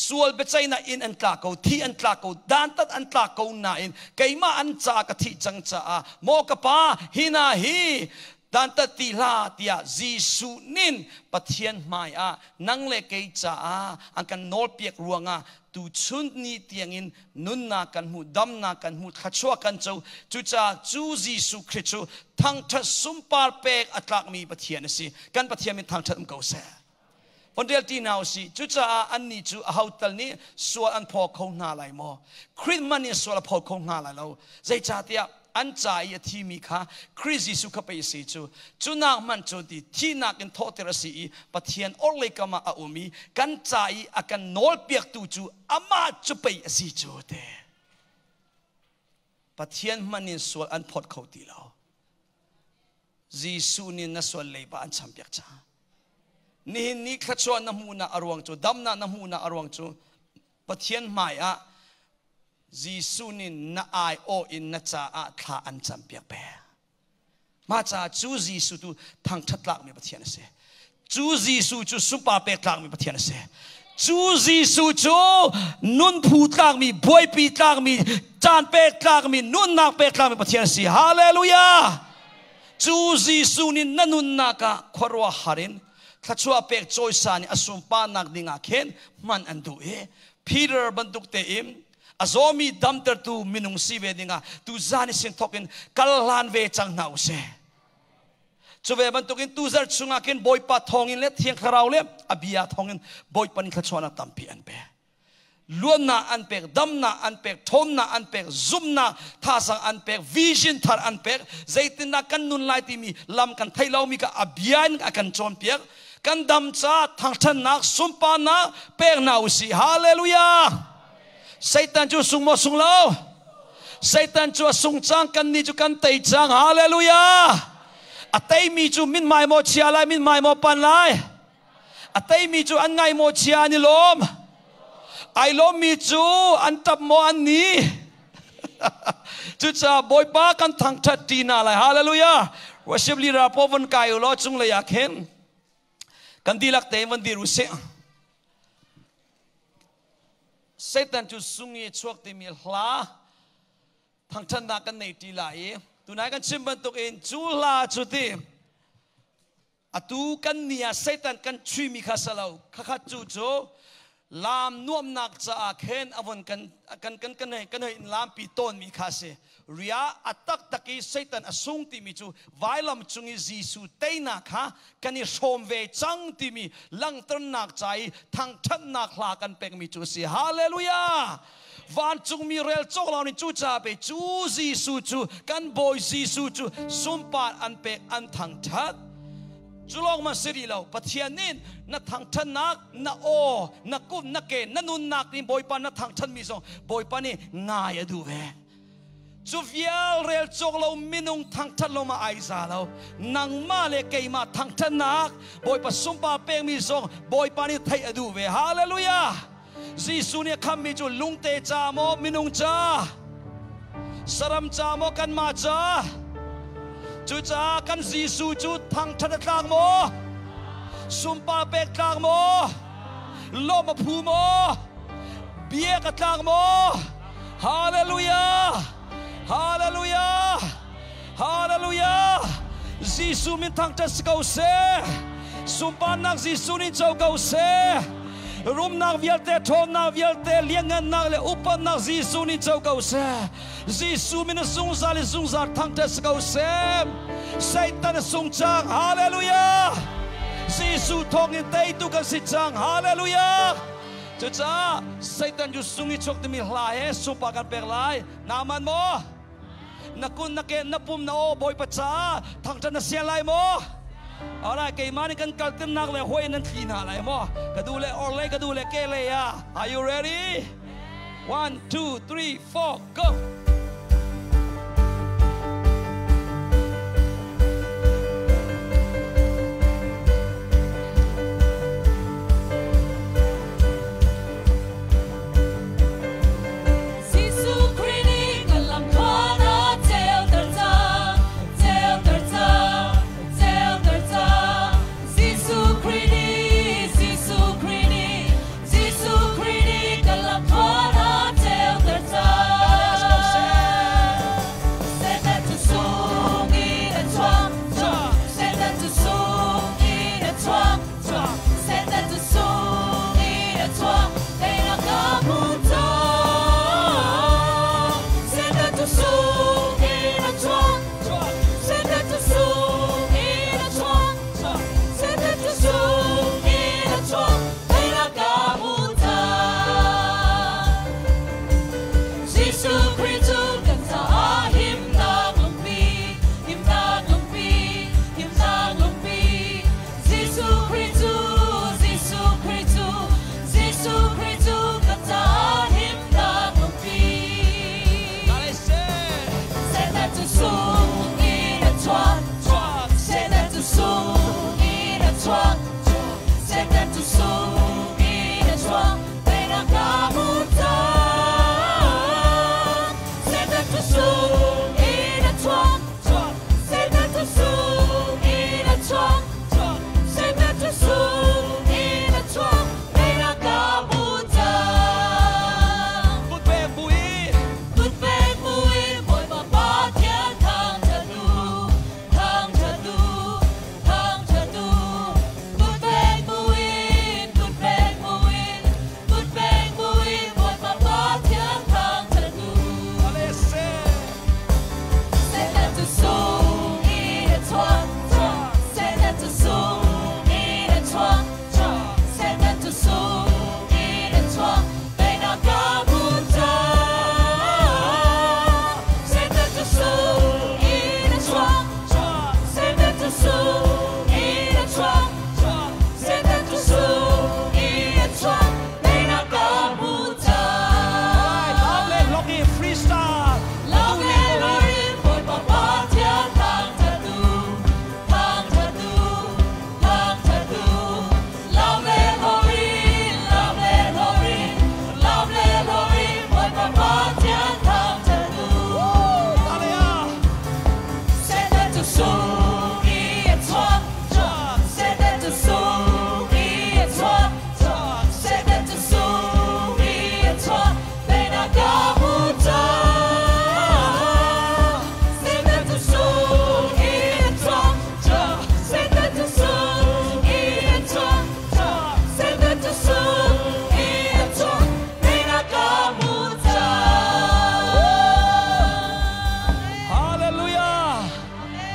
ส่วนเบใจน่ะอินอันตลากูที่อันตลากูด้านตัดอันตลากูน่ะอินไกมาอันจากะที่จังจ้าโมกะปาฮินาฮีดันตติลาเตียจีสุนินปะเทียนไม่อะนังเลกจ้าอันกันโนลเปียกรวงอะตูชุนนี้เตียงอินนุนนากันหูดำนากันหูขัดชัวกันเจ้าจูจ่าจูจีสุคริสต์ทั้งทัศสุมปาร์เปกอัตลักมีปะเทียนสิกันปะเทียนมีทั้งทัศเก่าเสียวันเดียวที่นาวสิจูจ่าอันนี้จูอาหุตัลนี้ส่วนอันพอเขาหน้าไหลมอคริสมันนี่ส่วนพอเขาหน้าไหลเราใจจ่าเตียอันใจที่มีค่ะคริสต์สุขไปสิจูนักมันจูดีที่นักกันทอดเตระสีปะเทียนอเลกามาอุมีกันใจอากันโนลเปียกตูจูอามาจูไปสิจูเตปะเทียนมันนี่ส่วนอันพอดเขาตีเราจีสุนี่นั่นส่วนเลยบ้านฉันเปียกจ้านี่ขจรน้ำมูนาอรวงจูดำน้ำมูนาอรวงจูปะเทียนไม่อะจีสุนินนาไอโออินนาจ่าอาท่าอันจำเปียกเปมาจ่าจูจีสุตูทางทัดลักมีปะเทียนเสจูจีสุจูสุปาเปกลักมีปะเทียนเสจูจีสุจูนุนพูดลักมีบวยปีลักมีจานเปกลักมีนุนนักเปกลักมีปะเทียนเสฮาเลลูยาจูจีสุนินนุนนักขรัวฮารินถ้าชัวเปกโจยสานี่อสุมปานักดิงาเข็นมันอันดูพีเตอร์บรรทุกเตอิมอาโซมีดัมเตอร์ตูมินุงซีเวดิงาตูจานิสินทกินกัลลันเวจังนาอุเซจูเวบันตุกินตูจัดชุงอากินบอยปะทองอินเล็ดเทียงคราวเล็บอบิยาทองอินบอยปันขชวนาตัมปีอันเปล้วนนาอันเปกดัมนาอันเปกทมนาอันเปกซุมนาท่าสังอันเปกวิจินทาร์อันเปกใจตินากันนุนไลติมีลำกันไทยเรามีกับอบิยานกันจอมเปียกกันดำจ้าทางทันนักซุมปานาเปกนาอุสีฮาเลลูยาไซตันจูสุงโมสุงเลาไซตันจูสุงจังกันนี่จูกันเตยจังฮาเลลูยาอัตเตยมีจูมินไมโมเชียไลมินไมโมปันไลอัตเตยมีจูอันไงโมเชียนี่ลมไอลมมีจูอันตับโมอันนี้จูจะบอยปากันทางทัดตีนาไลฮาเลลูยาวชิบลีราพวันกายอุลอจุงเลยอยากเห็นกันดีลักเตยวันดีรู้เสียเซตันจุสุงยชวกติมีหลาทางทันนักกันในทีไลตุนายกันชิมบันตุกเองจูลาจุติอตูกันเนียเซตันกันชีมีข้าสลาวข้าจูโจลามนวมนักจะอาเคนอวันกันให้ลามปีต้นมีข้าเสเรียอัตักตะกี้เซตันอสุงติมีจูไวลำจุงจีสุเตนักฮะกันนี่ชมเวจังติมีลังตรนักใจทางทันนักลากันเป็นมีจูสิฮาเลลูยาวันจุงมีเรลโจกเราในจูจ่าไปจูจีสุจูกันบอยจีสุจูสุมปาอันเป็กอันทางทัดจุลองมาสิริเราปะเทียนินนัทางทันนักนัโอนักกุมนักเกนนันุนนักนี่บอยปานัทางทันมีสองบอยปานี่ง่ายดูเวจูเวียลเรลโจกเรามินุงทางทันเรามาไอซาเรานังมาเลเกยมาทางทันนักบอยปาสุมปาเปงมีสองบอยปานี่ไทยดูเวฮาเลลูยาจีสุเนี่ยคำมีจูลุงเตจาโมมินุงจ้าสรัมจาโมกันมาจ้าจูจ้ากันจีสุจูทางทันกลางโมสุมปาเปกกลางโมโลมาพูโมเบียกกลางโมฮาเลลูยาฮาเลลูยาฮาเลลูยาจีสุมินทางทัศเกาเซสุมปานักจีสุนินเจ้าเกาเซรุมนักวิลเตทอมนักวิลเตเลี้ยงเงินนักเลอุปนักจีสุนินเจ้าเกาเซจีสุมินสุงซาลิสุงซาทางทัศเกาเซไซตันสุงจังฮาเลลูยาจีสุทองอินเตยตุกันสิจังฮาเลลูยาจ้าไซตันจุสุงอิชกติมิลาเฮสุปากันเปกไลนามันโมนักกุนนักเกนนับปุ่มนาโอบอยปัจจาทางจันทร์เสียไลโมอะไรเกยมานี่กันกัลตินนักเลยห้วยนั่นทีน่าไรโมกระดูเลยออเลยกระดูเลยเกเลยอะ Are you ready 1 2 3 4 go Jesus สุ